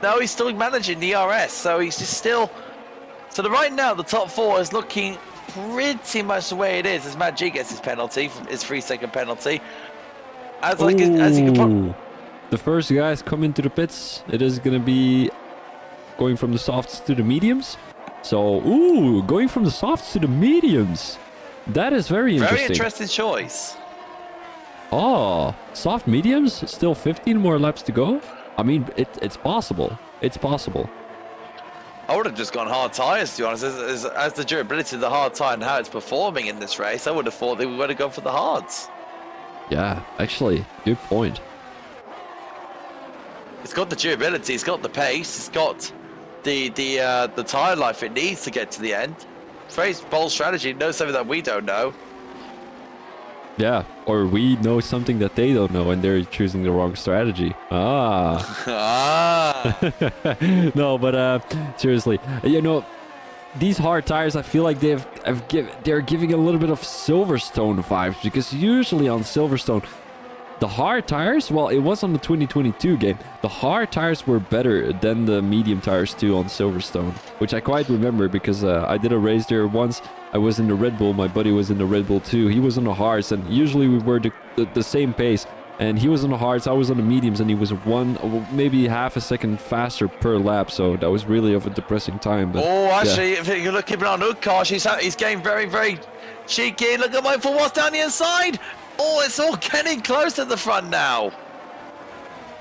No, he's still managing the RS, so he's just still. So right now, the top 4 is looking pretty much the way it is. As Matt G gets his penalty, his 3-second penalty. As you can probably. The first guys come into the pits. It is going to be going from the softs to the mediums. So, going from the softs to the mediums. That is very interesting. Very interesting choice. Oh, soft mediums? Still 15 more laps to go? I mean, it's possible. It's possible. I would have just gone hard tyres, to be honest. As the durability of the hard tyre and how it's performing in this race, I would have thought they would have gone for the hards. Yeah, actually, good point. It's got the durability, it's got the pace, it's got the tyre life it needs to get to the end. Very bold strategy, knows something that we don't know. Yeah, or we know something that they don't know and they're choosing the wrong strategy. No, but seriously, you know, these hard tires, I feel like they're giving a little bit of Silverstone vibes, because usually on Silverstone, the hard tires, well, it was on the 2022 game. The hard tires were better than the medium tires too on Silverstone, which I quite remember because I did a race there once. I was in the Red Bull, my buddy was in the Red Bull too. He was on the hards, and usually we were the same pace. And he was on the hards, I was on the mediums, and he was maybe half a second faster per lap. So that was really of a depressing time. But, actually, if you're looking at Utkarsh, he's getting very, very cheeky. Look at for what's down the inside. Oh, it's all getting close to the front now.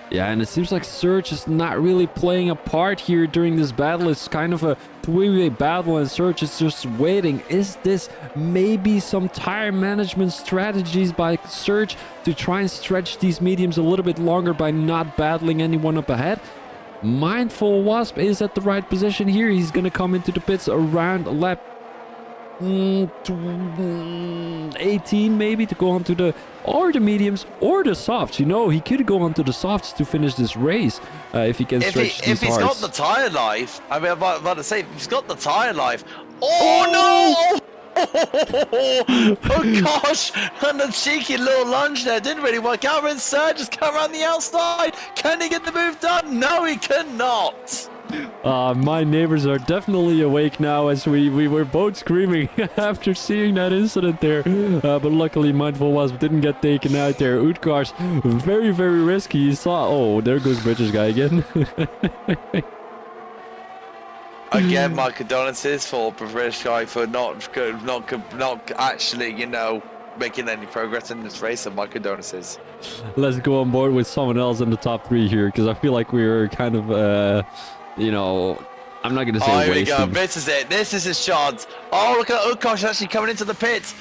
Yeah, and it seems like Surge is not really playing a part here during this battle. It's kind of a three-way battle, and Surge is just waiting. Is this maybe some tire management strategies by Surge to try and stretch these mediums a little bit longer by not battling anyone up ahead? Mindful Wasp is at the right position here. He's going to come into the pits around lap 18 maybe to go on to the mediums or the softs. You know, he could go on to the softs to finish this race if he can stretch these If he's got the tire life, I mean, I'm about to say, if he's got the tire life. Oh no! Oh gosh, and the cheeky little lunge there didn't really work out. And Surge just come around the outside. Can he get the move done? No, he cannot. My neighbors are definitely awake now as we were both screaming after seeing that incident there. But luckily Mindful Wasp didn't get taken out there. Utkarsh, very, very risky. You saw, oh, there goes British guy again. Again, my condolences for the British guy for not actually, you know, making any progress in this race, and my condolences. Let's go on board with someone else in the top 3 here, because I feel like we're kind of, you know, I'm not going to say here wasting. we go. This is it. This is his chance. Oh, look at Utkarsh actually coming into the pits.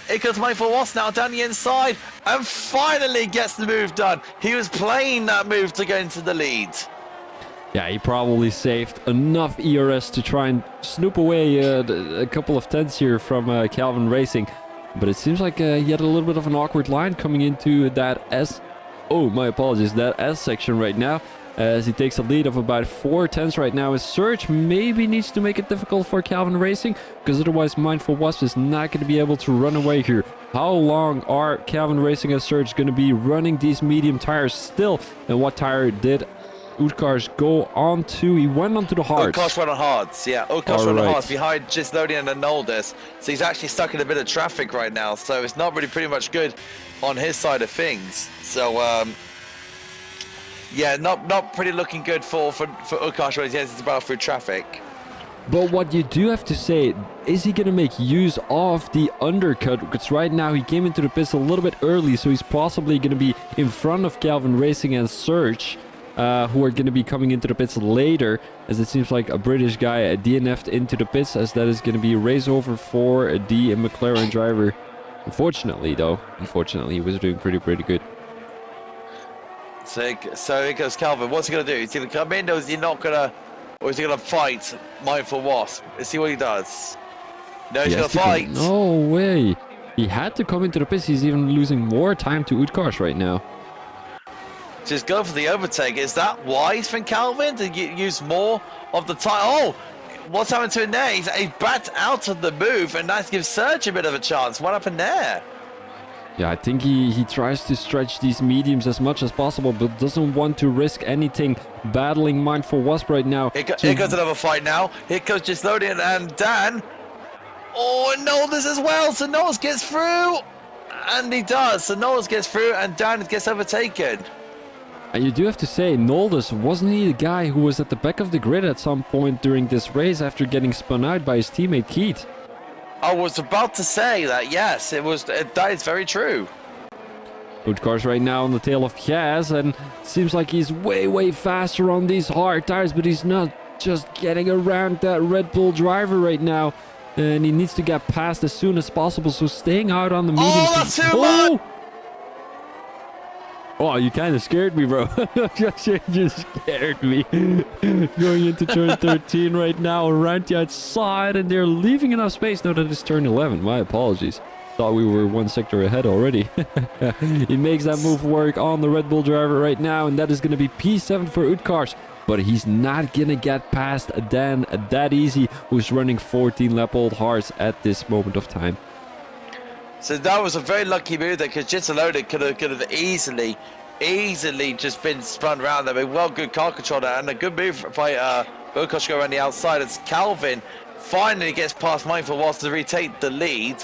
It goes Mindful Wasp now down the inside, and finally gets the move done. He was playing that move to go into the lead. Yeah, he probably saved enough ERS to try and snoop away a couple of tenths here from Calvin Racing. But it seems like he had a little bit of an awkward line coming into that that S section right now. As he takes a lead of about 4 tenths right now. His Surge maybe needs to make it difficult for Calvin Racing, because otherwise Mindful Wasp is not going to be able to run away here. How long are Calvin Racing and Surge going to be running these medium tires still? And what tire did Utkarsh go on to? He went on to the hards. Utkarsh went on hards, yeah. Utkarsh went on hards behind Gislodian and Noldus. So he's actually stuck in a bit of traffic right now. So it's not really pretty much good on his side of things. So, yeah, not pretty looking good for Utkarsh when he has to battle through traffic. But what you do have to say, is he going to make use of the undercut? Because right now he came into the pits a little bit early, so he's possibly going to be in front of Calvin Racing and Surge, who are going to be coming into the pits later, as it seems like a British guy DNF'd into the pits, as that is going to be a race over for the McLaren driver. Unfortunately, he was doing pretty good. So here goes Calvin. What's he going to do? Is he going to come in, or is he not going to... Or is he going to fight Mindful Wasp? Let's see what he does. No, he's going to fight. No way. He had to come into the pits. He's even losing more time to Utkarsh right now. Just go for the overtake. Is that wise from Calvin to use more of the time? Oh, what's happened to him there? He's backed out of the move, and that gives Surge a bit of a chance. What happened there? Yeah, I think he tries to stretch these mediums as much as possible, but doesn't want to risk anything battling Mindful Wasp right now. Here goes another fight now. Here goes Gislodian and Dan. Oh, and Noldus as well. So Noldus gets through. And he does. So Noldus gets through, and Dan gets overtaken. And you do have to say, Noldus, wasn't he the guy who was at the back of the grid at some point during this race after getting spun out by his teammate Keith? I was about to say that, yes, that is very true. Utkarsh right now on the tail of Yaz, and seems like he's way faster on these hard tires, but he's not just getting around that Red Bull driver right now. And he needs to get past as soon as possible, so staying out on the mediums. Oh, that's too much! Oh, you kind of scared me, bro. You scared me. Going into turn 13 right now, around the outside, and they're leaving enough space. No, that is turn 11. My apologies. Thought we were one sector ahead already. He makes that move work on the Red Bull driver right now, and that is going to be P7 for Utkarsh. But he's not going to get past Dan that easy, who's running 14 lap old hards at this moment of time. So that was a very lucky move there, because Gitalone could have easily just been spun around there. But well, good car control there, and a good move by Bokosh go around the outside as Calvin finally gets past Mindful Whilst to retake the lead.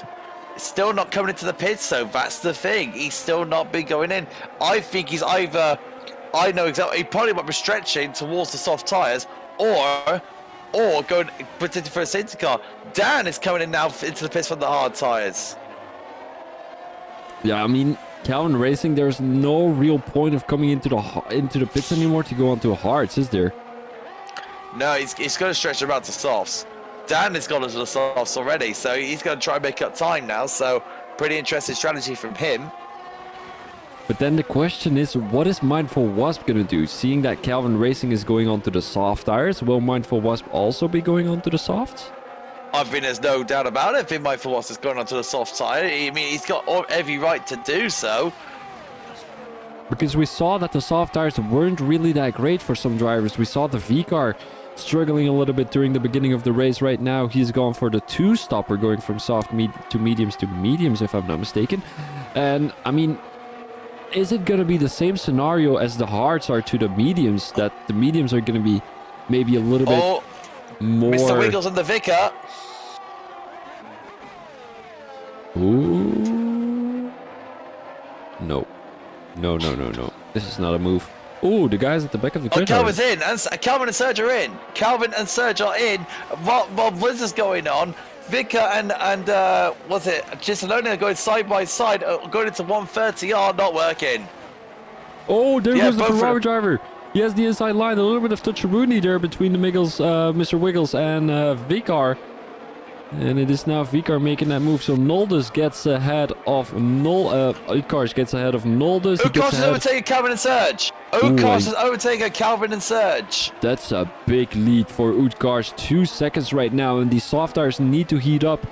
Still not coming into the pits, so that's the thing. He's still not been going in. I think he's either, I know exactly, he probably might be stretching towards the soft tyres, or going potentially for a safety car. Dan is coming in now into the pits from the hard tyres. Yeah, I mean, Calvin Racing, there's no real point of coming into the pits anymore to go onto hards, is there? No, he's going to stretch them out to softs. Dan has gone into the softs already, so he's going to try and make up time now. So pretty interesting strategy from him. But then the question is, what is Mindful Wasp going to do? Seeing that Calvin Racing is going onto the soft tires, will Mindful Wasp also be going onto the softs? I think there's no doubt about it. I think Mindful Wasp is going onto the soft tire. I mean, he's got every right to do so. Because we saw that the soft tires weren't really that great for some drivers. We saw the V-Car struggling a little bit during the beginning of the race. Right now, he's gone for the two-stopper, going from soft to mediums, if I'm not mistaken. And, I mean, is it going to be the same scenario as the hards are to the mediums? That the mediums are going to be maybe a little bit more... Mr. Wiggles and the Vicar. Ooh. No. No. This is not a move. Ooh, the guys at the back of the grid. Calvin's in, and Calvin and Serge are in. Calvin and Serge are in. While this is going on, Vicar and what's it? Gitalone are going side by side, going into 130R, not working. Oh, there goes the Ferrari driver. He has the inside line. A little bit of touch-a-rooney there between the Mr. Wiggles and Vicar. And it is now Vicar making that move. So Noldus gets ahead of Utkarsh gets ahead of Noldus. Utkarsh is overtaking Calvin and Serge. Utkarsh is overtaking Calvin and Serge. That's a big lead for Utkarsh. 2 seconds right now. And these soft tires need to heat up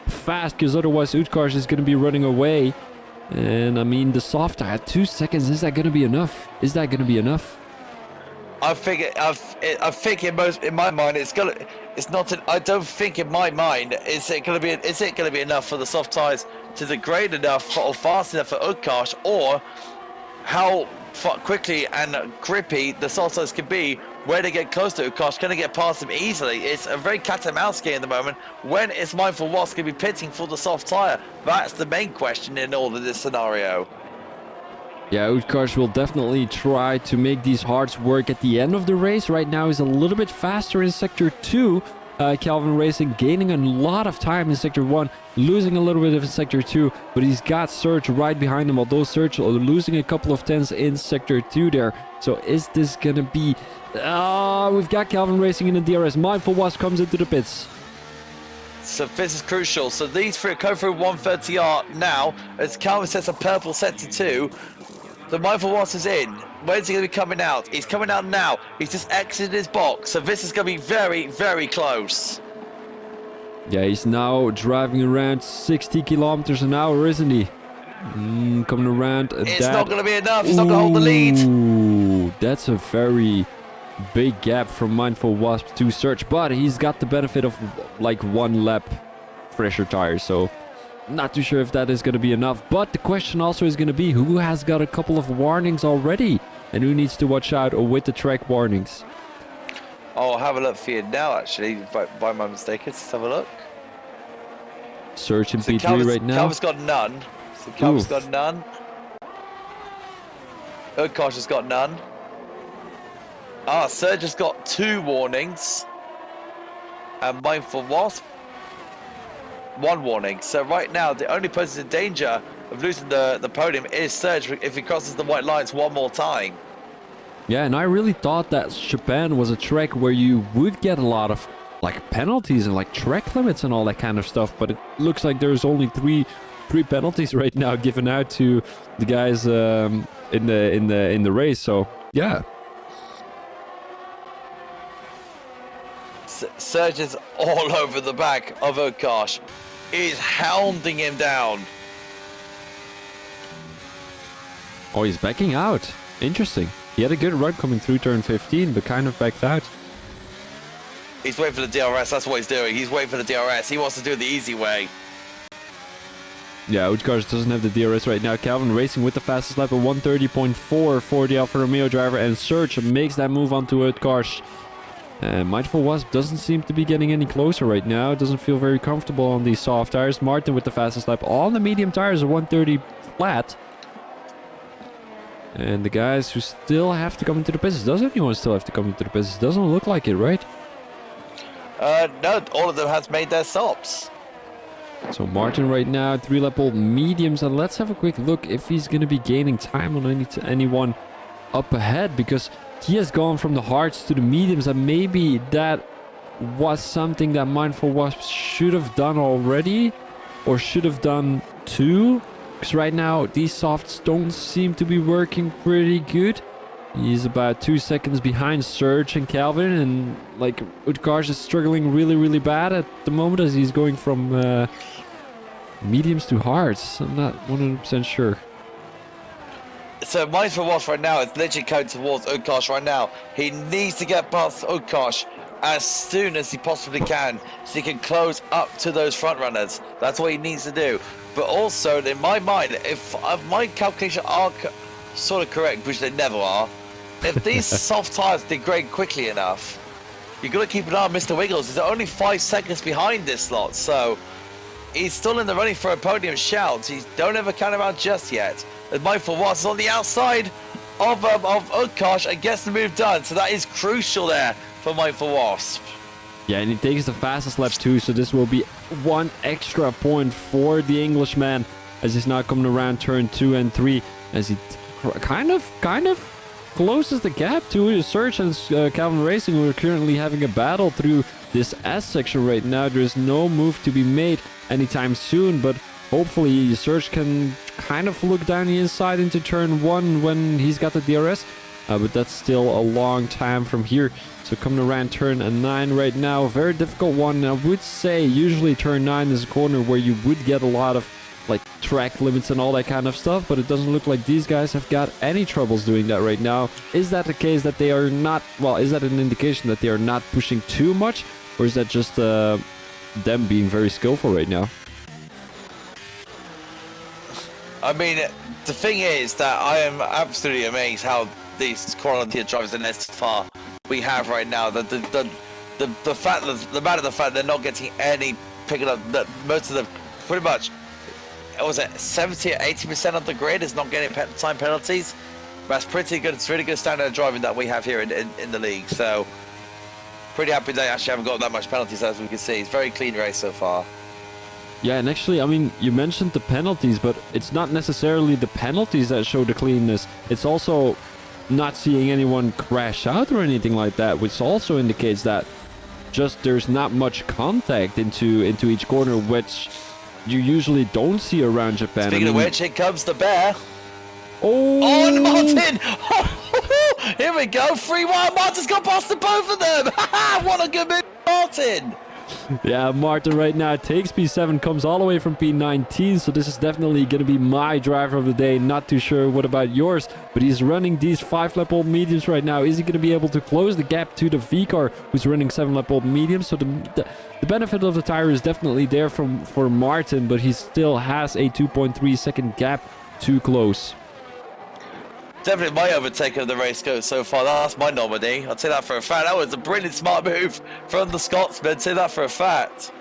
fast, because otherwise Utkarsh is going to be running away. And I mean, the soft tire, 2 seconds, is that going to be enough? Is that going to be enough? I think in my mind it's not. I don't think in my mind is it going to be enough for the soft tires to degrade enough or fast enough for Utkarsh, or how quickly and grippy the soft tires can be where they get close to Utkarsh. Can they get past him easily? It's a very cat and mouse game at the moment. When is Mindful Wasp going to be pitting for the soft tire? That's the main question in all of this scenario. Yeah, Utkarsh will definitely try to make these hards work at the end of the race. Right now he's a little bit faster in Sector 2. Calvin Racing gaining a lot of time in Sector 1, losing a little bit of in Sector 2, but he's got Serge right behind him, although Serge losing a couple of tenths in Sector 2 there. So is this gonna be... we've got Calvin Racing in the DRS. Mindful Wasp comes into the pits. So this is crucial. So these three go through 130R now, as Calvin sets a purple Sector 2. The Mindful Wasp is in. When's he going to be coming out? He's coming out now. He's just exited his box. So this is going to be very, very close. Yeah, he's now driving around 60 kilometers an hour, isn't he? Coming around. It's not going to be enough. He's not going to hold the lead. Ooh, that's a very big gap from Mindful Wasp to Serge. But he's got the benefit of like 1 lap fresher tires. So... not too sure if that is going to be enough, but the question also is going to be who has got a couple of warnings already and who needs to watch out with the track warnings. I'll have a look for you now, actually, by my mistake. Let's have a look. Search in P3 right now. Calvin's got none. So Calvin's got none. Utkarsh has got none. Serge has got 2 warnings. And Mindful Wasp, 1 warning. So right now, the only person in danger of losing the podium is Serge if he crosses the white lines 1 more time. Yeah, and I really thought that Japan was a track where you would get a lot of like penalties and like track limits and all that kind of stuff, but it looks like there's only three penalties right now given out to the guys in the race. So yeah. Serge is all over the back of Utkarsh. He's hounding him down. Oh, he's backing out. Interesting. He had a good run coming through turn 15, but kind of backed out. He's waiting for the DRS. That's what he's doing. He's waiting for the DRS. He wants to do it the easy way. Yeah, Utkarsh doesn't have the DRS right now. Calvin Racing with the fastest lap of 130.4 for the Alfa Romeo driver, and Serge makes that move onto Utkarsh. Mindful Wasp doesn't seem to be getting any closer right now. Doesn't feel very comfortable on these soft tires. Martin with the fastest lap on the medium tires, 130 flat. And the guys who still have to come into the pits. Does anyone still have to come into the pits? Doesn't look like it, right? No, all of them has made their stops. So Martin right now, 3-lap-old mediums. And let's have a quick look if he's going to be gaining time on anyone up ahead. Because he has gone from the hards to the mediums. And maybe that was something that Mindful Wasp should have done already. Or should have done too. Because right now, these softs don't seem to be working pretty good. He's about 2 seconds behind Serge and Calvin. And, like, Utkarsh is struggling really, really bad at the moment as he's going from mediums to hards. I'm not 100% sure. So, Mindful Wasp right now is literally going towards Utkarsh right now. He needs to get past Utkarsh as soon as he possibly can so he can close up to those front runners. That's what he needs to do. But also, in my mind, if my calculations are sort of correct, which they never are, if these soft tires degrade quickly enough, you've got to keep an eye on Mr. Wiggles. He's only 5 seconds behind this lot, so he's still in the running for a podium shout. He don't ever count him out just yet. And Mindful Wasp is on the outside of Utkarsh and gets the move done, so that is crucial there for Mindful Wasp. Yeah, and he takes the fastest lap too, so this will be 1 extra point for the Englishman as he's now coming around turn 2 and 3 as he kind of closes the gap to Serge and Calvin Racing, who are currently having a battle through this S section right now. There's no move to be made anytime soon, but hopefully Serge can kind of look down the inside into turn 1 when he's got the DRS. But that's still a long time from here. So coming around turn 9 right now, very difficult one. I would say usually turn 9 is a corner where you would get a lot of like track limits and all that kind of stuff, but it doesn't look like these guys have got any troubles doing that right now. Is that the case that they are not, well, is that an indication that they are not pushing too much, or is that just them being very skillful right now? I mean, the thing is that I am absolutely amazed how these quality of drivers in S4 we have right now. The fact that the matter of the fact they're not getting any picking up, that most of them pretty much, was it 70 or 80% of the grid is not getting time penalties. That's pretty good. It's really good standard of driving that we have here in the league. So pretty happy they actually haven't got that much penalties, as we can see. It's a very clean race so far. Yeah, and actually, I mean, you mentioned the penalties, but it's not necessarily the penalties that show the cleanness. It's also not seeing anyone crash out or anything like that, which also indicates that just there's not much contact into each corner, which you usually don't see around Japan. Speaking of which, here comes the bear. Oh, and Martin! Here we go, 3-1. Martin's got past the both of them. What a good move, Martin! Yeah, Martin right now takes P7, comes all the way from P19, so this is definitely going to be my driver of the day. Not too sure what about yours, but he's running these 5-lap-old mediums right now. Is he going to be able to close the gap to the V-car, who's running 7-lap-old mediums? So the benefit of the tire is definitely there for Martin, but he still has a 2.3 second gap to close. Definitely my overtake of the race goes so far. That's my nominee. I'll say that for a fact. That was a brilliant smart move from the Scotsman. Say that for a fact.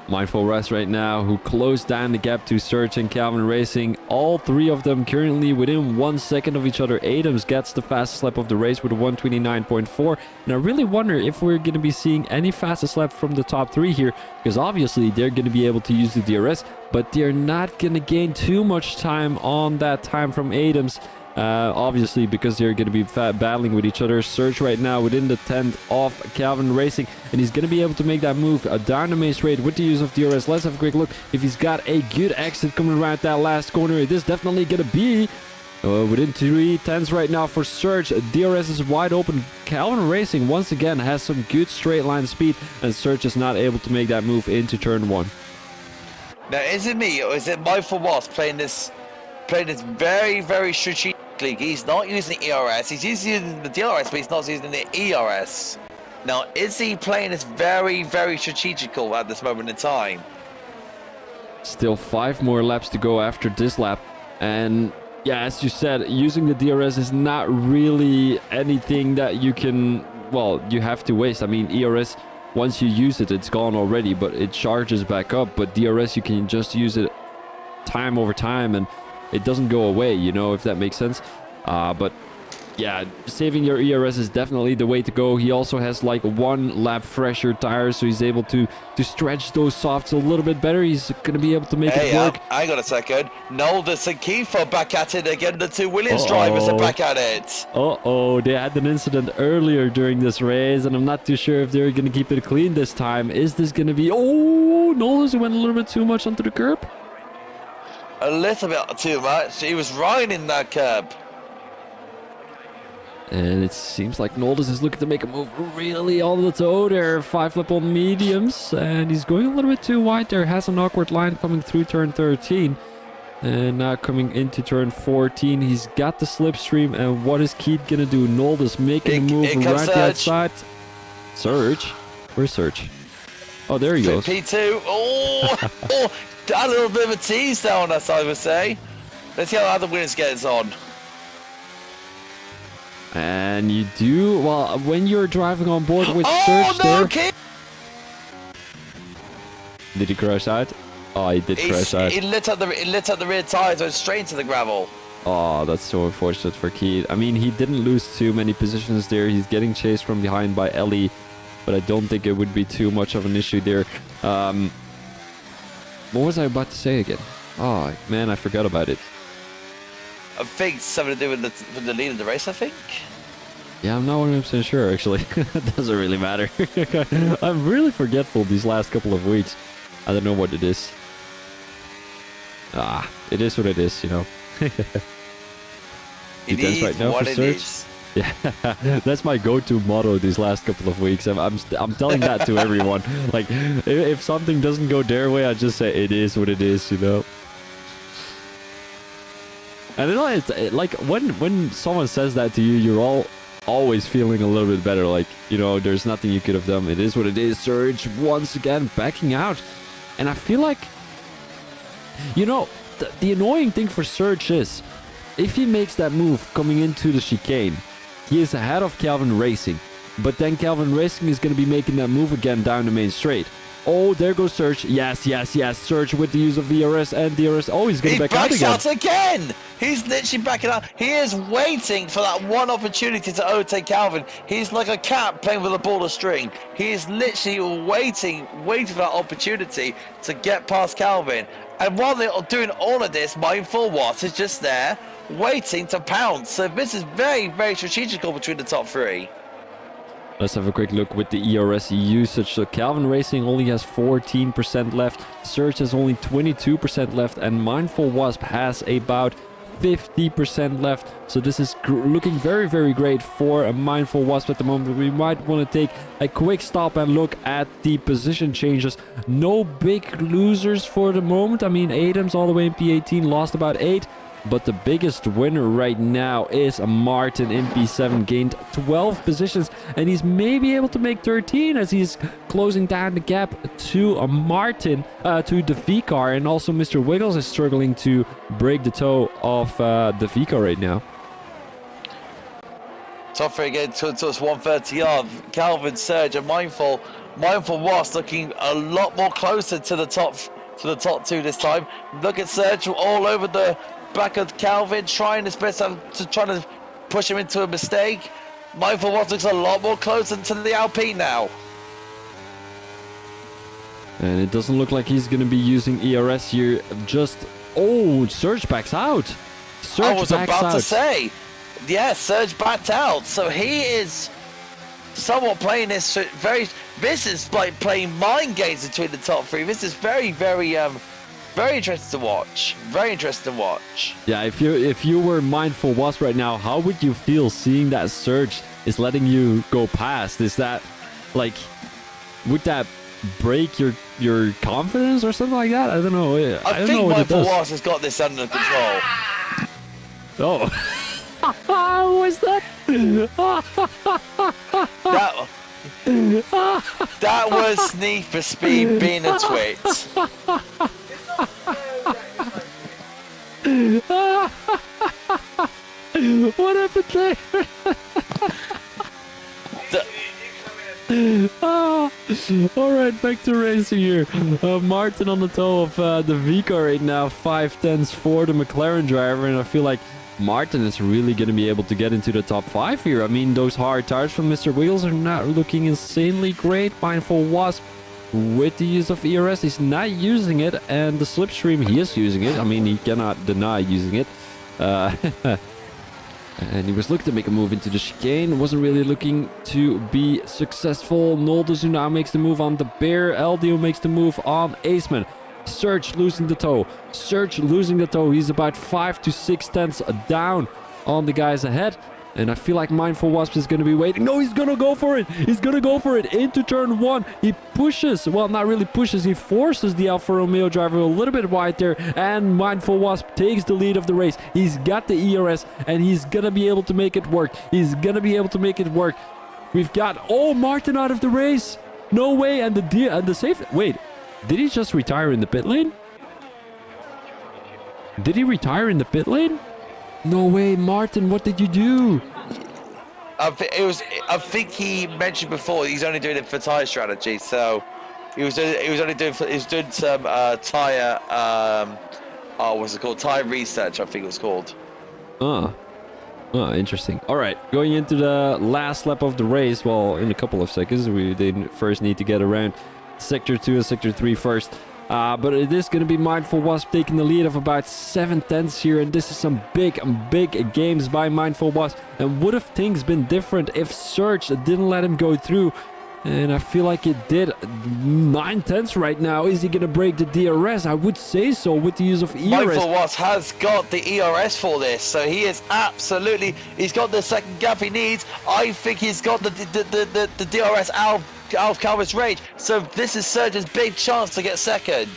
Mindful Rest right now, who closed down the gap to Serge and Calvin Racing. All three of them currently within 1 second of each other. Adams gets the fastest lap of the race with a 129.4. And I really wonder if we're going to be seeing any fastest lap from the top three here, because obviously they're going to be able to use the DRS, but they're not going to gain too much time on that time from Adams. Obviously, because they're going to be battling with each other. Serge right now within the 10th of Calvin Racing, and he's going to be able to make that move down the main straight with the use of DRS. Let's have a quick look if he's got a good exit coming around that last corner. It is definitely going to be within 3/10 right now for Serge. DRS is wide open. Calvin Racing once again has some good straight line speed, and Serge is not able to make that move into turn 1. Now, is it me or is it Mindful Wasp playing this very, very strategically? He's not using the ERS. He's using the DRS, but he's not using the ERS. Now, is he playing this very, very strategical at this moment in time? Still 5 more laps to go after this lap. And yeah, as you said, using the DRS is not really anything that you can, well, you have to waste. I mean, ERS, once you use it, it's gone already, but it charges back up. But DRS, you can just use it time over time and it doesn't go away, you know, if that makes sense. But yeah, saving your ERS is definitely the way to go. He also has like 1 lap fresher tires, so he's able to stretch those softs a little bit better. He's going to be able to make it work. Hang on a second. Noldus and Kiefer back at it again. The 2 Williams drivers are back at it. They had an incident earlier during this race, and I'm not too sure if they're going to keep it clean this time. Is this going to be... Oh, Noldus went a little bit too much onto the curb. A little bit too much. He was riding that curb. And it seems like Noldus is looking to make a move really on the toe there. 5 lap on mediums. And he's going a little bit too wide there. Has an awkward line coming through turn 13. And now coming into turn 14. He's got the slipstream. And what is Keith going to do? Noldus making a move around the outside. Surge? Where's Surge? Oh, there he goes. P2. Oh, a little bit of a tease down, as I would say. Let's see how the winners gets on. And you do, well, when you're driving on board with Surge there. Did he crash out? Oh, he did crash out. He lit up the rear tires, went straight into the gravel. Oh, that's so unfortunate for Keith. I mean, he didn't lose too many positions there. He's getting chased from behind by Ellie, but I don't think it would be too much of an issue there. What was I about to say again? Oh, man, I forgot about it. I think it's something to do with the lead of the race, I think. Yeah, I'm not 100% sure, actually. It doesn't really matter. I'm really forgetful these last couple of weeks. I don't know what it is. It is what it is, you know. It is right now what it is. Yeah, that's my go-to motto these last couple of weeks. I'm telling that to everyone. Like, if something doesn't go their way, I just say it is what it is, you know. And you know, it's like when someone says that to you, you're always feeling a little bit better. Like, you know, there's nothing you could have done. It is what it is. Surge once again backing out, and I feel like, you know, the annoying thing for Surge is, if he makes that move coming into the chicane, he is ahead of Calvin Racing. But then Calvin Racing is going to be making that move again down the main straight. Oh, there goes Surge. Yes. Surge with the use of VRS and DRS. Oh, he's going to back out again. He backs out again. He's literally backing out. He is waiting for that one opportunity to overtake Calvin. He's like a cat playing with a ball of string. He is literally waiting for that opportunity to get past Calvin. And while they're doing all of this, Mindful Watts is just there waiting to pounce. So this is very, very strategical between the top 3. Let's have a quick look with the ERS usage. So Calvin Racing only has 14% left. Surge has only 22% left. And Mindful Wasp has about 50% left. So this is looking very, very great for a Mindful Wasp at the moment. We might want to take a quick stop and look at the position changes. No big losers for the moment. I mean, Adams all the way in P18 lost about 8. But the biggest winner right now is Martin in P7, gained 12 positions, and he's maybe able to make 13 as he's closing down the gap to Martin, to the V car, and also Mr. Wiggles is struggling to break the toe of the V car right now. Top 3 again towards 130 yard. Calvin, Surge, and Mindful was looking a lot more closer to the top 2 this time. Look at Surge all over the back of Calvin, trying his best to try to push him into a mistake. Mindful Watts looks a lot more closer to the Alpine now. And it doesn't look like he's going to be using ERS here. Surge backs out. I was about to say, yeah, Surge backed out. So he is somewhat playing this this is like playing mind games between the top 3. This is very, very interesting to watch. Very interesting to watch. Yeah, if you were Mindful Wasp right now, how would you feel seeing that Surge is letting you go past? Is that, like, would that break your confidence or something like that? I don't know. I don't know what Mindful Wasp has got this under control. Oh. What was that? That was Need for Speed being a twit. What happened there? All right, back to racing here. Martin on the toe of the V car right now, 5/10 for the McLaren driver, and I feel like Martin is really going to be able to get into the top 5 here. I mean, those hard tires from Mr. Wiggles are not looking insanely great. Mindful Wasp with the use of ERS, he's not using it, and the slipstream, he is using it. I mean, he cannot deny using it. And he was looking to make a move into the chicane. Wasn't really looking to be successful. Noldezu now makes the move on the Bear. LDO makes the move on Aceman. Surge losing the toe. Surge losing the toe. He's about 5 to 6 tenths down on the guys ahead. And I feel like Mindful Wasp is going to be waiting. No, he's going to go for it. He's going to go for it into turn 1. He pushes. Well, not really pushes. He forces the Alfa Romeo driver a little bit wide there. And Mindful Wasp takes the lead of the race. He's got the ERS and he's going to be able to make it work. He's going to be able to make it work. We've got, oh, Martin out of the race. No way. And the safe. Wait, did he just retire in the pit lane? Did he retire in the pit lane? No way, Martin, what did you do? I think he mentioned before he's only doing it for tire strategy. So he was doing some tire what's it called? Tire research, I think it was called. Interesting. All right, going into the last lap of the race. Well, in a couple of seconds, they first need to get around sector 2 and sector 3 first. But it is going to be Mindful Wasp taking the lead of about 7 tenths here. And this is some big games by Mindful Wasp. And would have things been different if Surge didn't let him go through? And I feel like it did. 9 tenths right now. Is he going to break the DRS? I would say so with the use of ERS. Mindful Wasp has got the ERS for this. So he is absolutely... He's got the second gap he needs. I think he's got the DRS out of Calvin's range, so this is Surge's big chance to get second.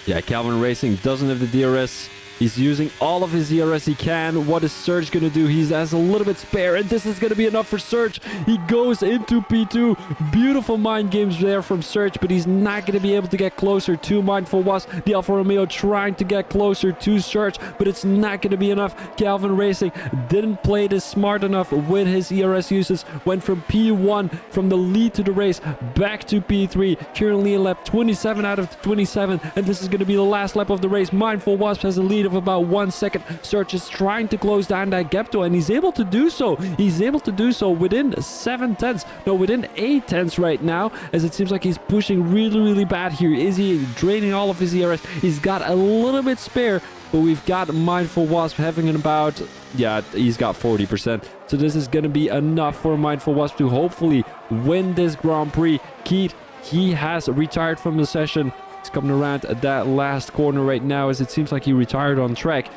Yeah, Calvin Racing doesn't have the DRS. He's using all of his DRS he can. What is Surge going to do? He has a little bit spare, and this is going to be enough for Surge. He goes into P2. Beautiful mind games there from Surge, but he's not going to be able to get closer to Mindful Wasp. The Alfa Romeo trying to get closer to Surge, but it's not going to be enough. Calvin Racing didn't play this smart enough with his ERS uses. Went from P1, from the lead to the race, back to P3. Currently in lap 27 out of 27, and this is going to be the last lap of the race. Mindful Wasp has a lead of about 1 second. Surge is trying to close down that gap though, and he's able to do so. He's able to do so within 7 tenths. No, within 8 tenths right now, as it seems like he's pushing really bad here. Is he draining all of his ERS? He's got a little bit spare, but we've got Mindful Wasp having an about, yeah, he's got 40%. So this is going to be enough for Mindful Wasp to hopefully win this Grand Prix. Keith, he has retired from the session. He's coming around at that last corner right now, as it seems like he retired on track.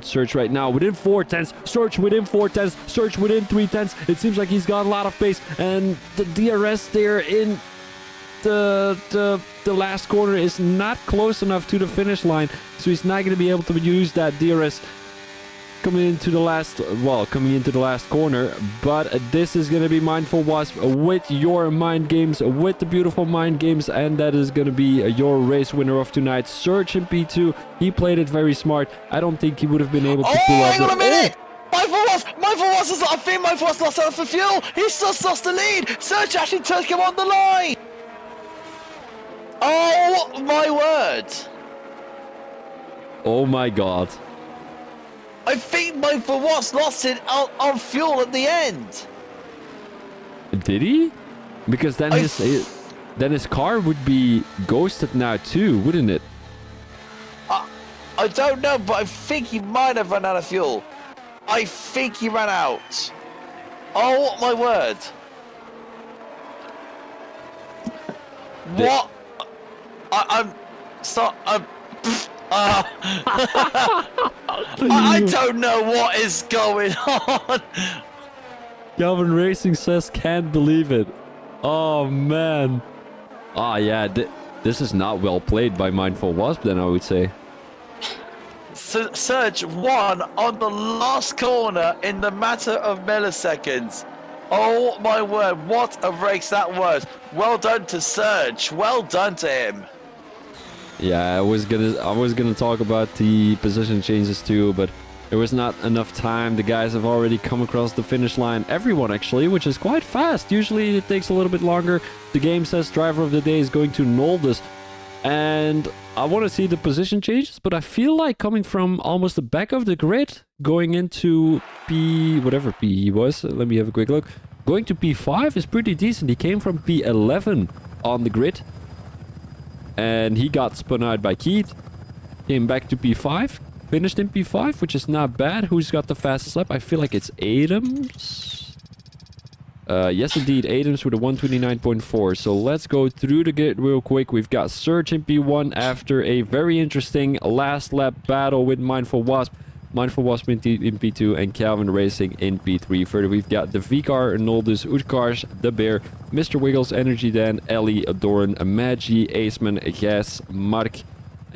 Surge right now within 4 tenths. Surge within 4 tenths. Surge within 3 tenths. It seems like he's got a lot of pace, and the DRS there in the last corner is not close enough to the finish line, so he's not going to be able to use that DRS coming into the last corner. But this is going to be Mindful Wasp with your mind games, with the beautiful mind games, and that is going to be your race winner of tonight. Surge in P2, he played it very smart. I don't think he would have been able to pull off. Hang on a minute! Mindful Wasp is, I think Mindful Wasp lost out for fuel. He's just lost the lead. Surge actually took him on the line. Oh my word! Oh my god. I think Mindful Wasp lost it on fuel at the end. Did he? Because then his car would be ghosted now too, wouldn't it? I don't know, but I think he might have run out of fuel. I think he ran out. Oh my word! What? I don't know what is going on. Calvin Racing says can't believe it. Oh man. Yeah, this is not well played by Mindful Wasp then, I would say. Surge won on the last corner in the matter of milliseconds. Oh my word, what a race that was. Well done to Surge. Well done to him. Yeah, I was gonna talk about the position changes too, but there was not enough time. The guys have already come across the finish line. Everyone actually, which is quite fast. Usually it takes a little bit longer. The game says driver of the day is going to Noldus. And I want to see the position changes, but I feel like coming from almost the back of the grid, going into P, whatever P he was, let me have a quick look. Going to P5 is pretty decent. He came from P11 on the grid. And he got spun out by Keith. Came back to P5. Finished in P5, which is not bad. Who's got the fastest lap? I feel like it's Adams. Yes, indeed. Adams with a 129.4. So let's go through the grid real quick. We've got Surge in P1 after a very interesting last lap battle with Mindful Wasp. Mindful Wasp in P2 and Calvin Racing in P3. Further, we've got the Vicar, Noldus, Utkarsh, The Bear, Mr. Wiggles, Energy Dan, Ellie, Doran, Magi, Aceman, Gas, Mark,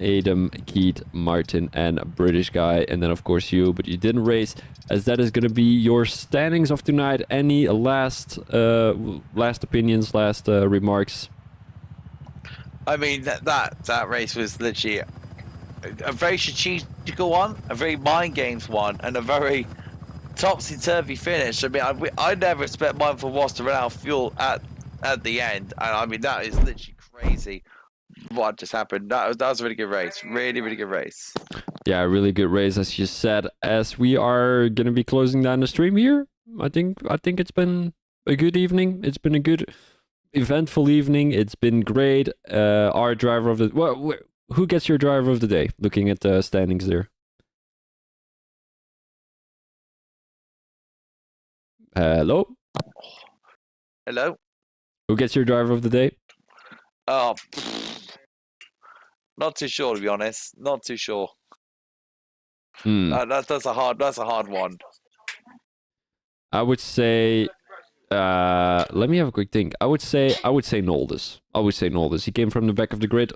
Adam, Keith, Martin, and British Guy. And then, of course, you. But you didn't race, as that is going to be your standings of tonight. Any last opinions, last remarks? I mean, that race was literally a very strategical one, a very mind games one, and a very topsy-turvy finish. I mean, I never expect Mindful Wasp to run out of fuel at the end. And I mean, that is literally crazy what just happened. That was a really good race. Really, really good race. Yeah, really good race, as you said. As we are going to be closing down the stream here, I think it's been a good evening. It's been a good, eventful evening. It's been great. Our driver of the... who gets your driver of the day? Looking at the standings there. Hello? Hello? Who gets your driver of the day? Oh, not too sure, to be honest. Not too sure. That's a hard one. I would say... let me have a quick think. I would say Noldus. He came from the back of the grid.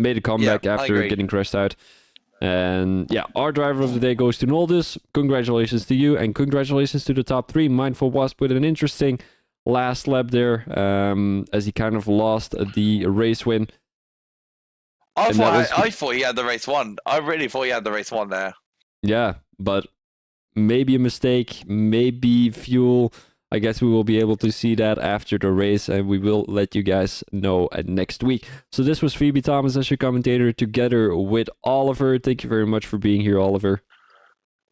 Made a comeback after getting crashed out. And yeah, our driver of the day goes to Noldus. Congratulations to you, and congratulations to the top 3. Mindful Wasp with an interesting last lap there, as he kind of lost the race win. I thought he had the race won. I really thought he had the race won there. Yeah, but maybe a mistake, maybe fuel. I guess we will be able to see that after the race, and we will let you guys know next week. So this was Phoebe Thomas as your commentator, together with Oliver. Thank you very much for being here, Oliver.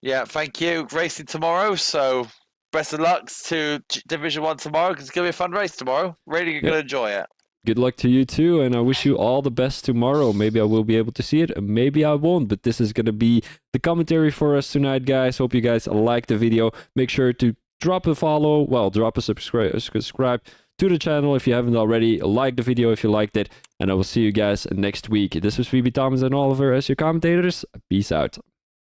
Yeah, thank you. Racing tomorrow, so best of luck to Division 1 tomorrow, because it's going to be a fun race tomorrow. Really going to enjoy it. Good luck to you too, and I wish you all the best tomorrow. Maybe I will be able to see it, maybe I won't, but this is going to be the commentary for us tonight, guys. Hope you guys liked the video. Make sure to drop a follow, drop a subscribe to the channel if you haven't already. Like the video if you liked it, and I will see you guys next week. This was Phoebe Thomas and Oliver as your commentators. Peace out.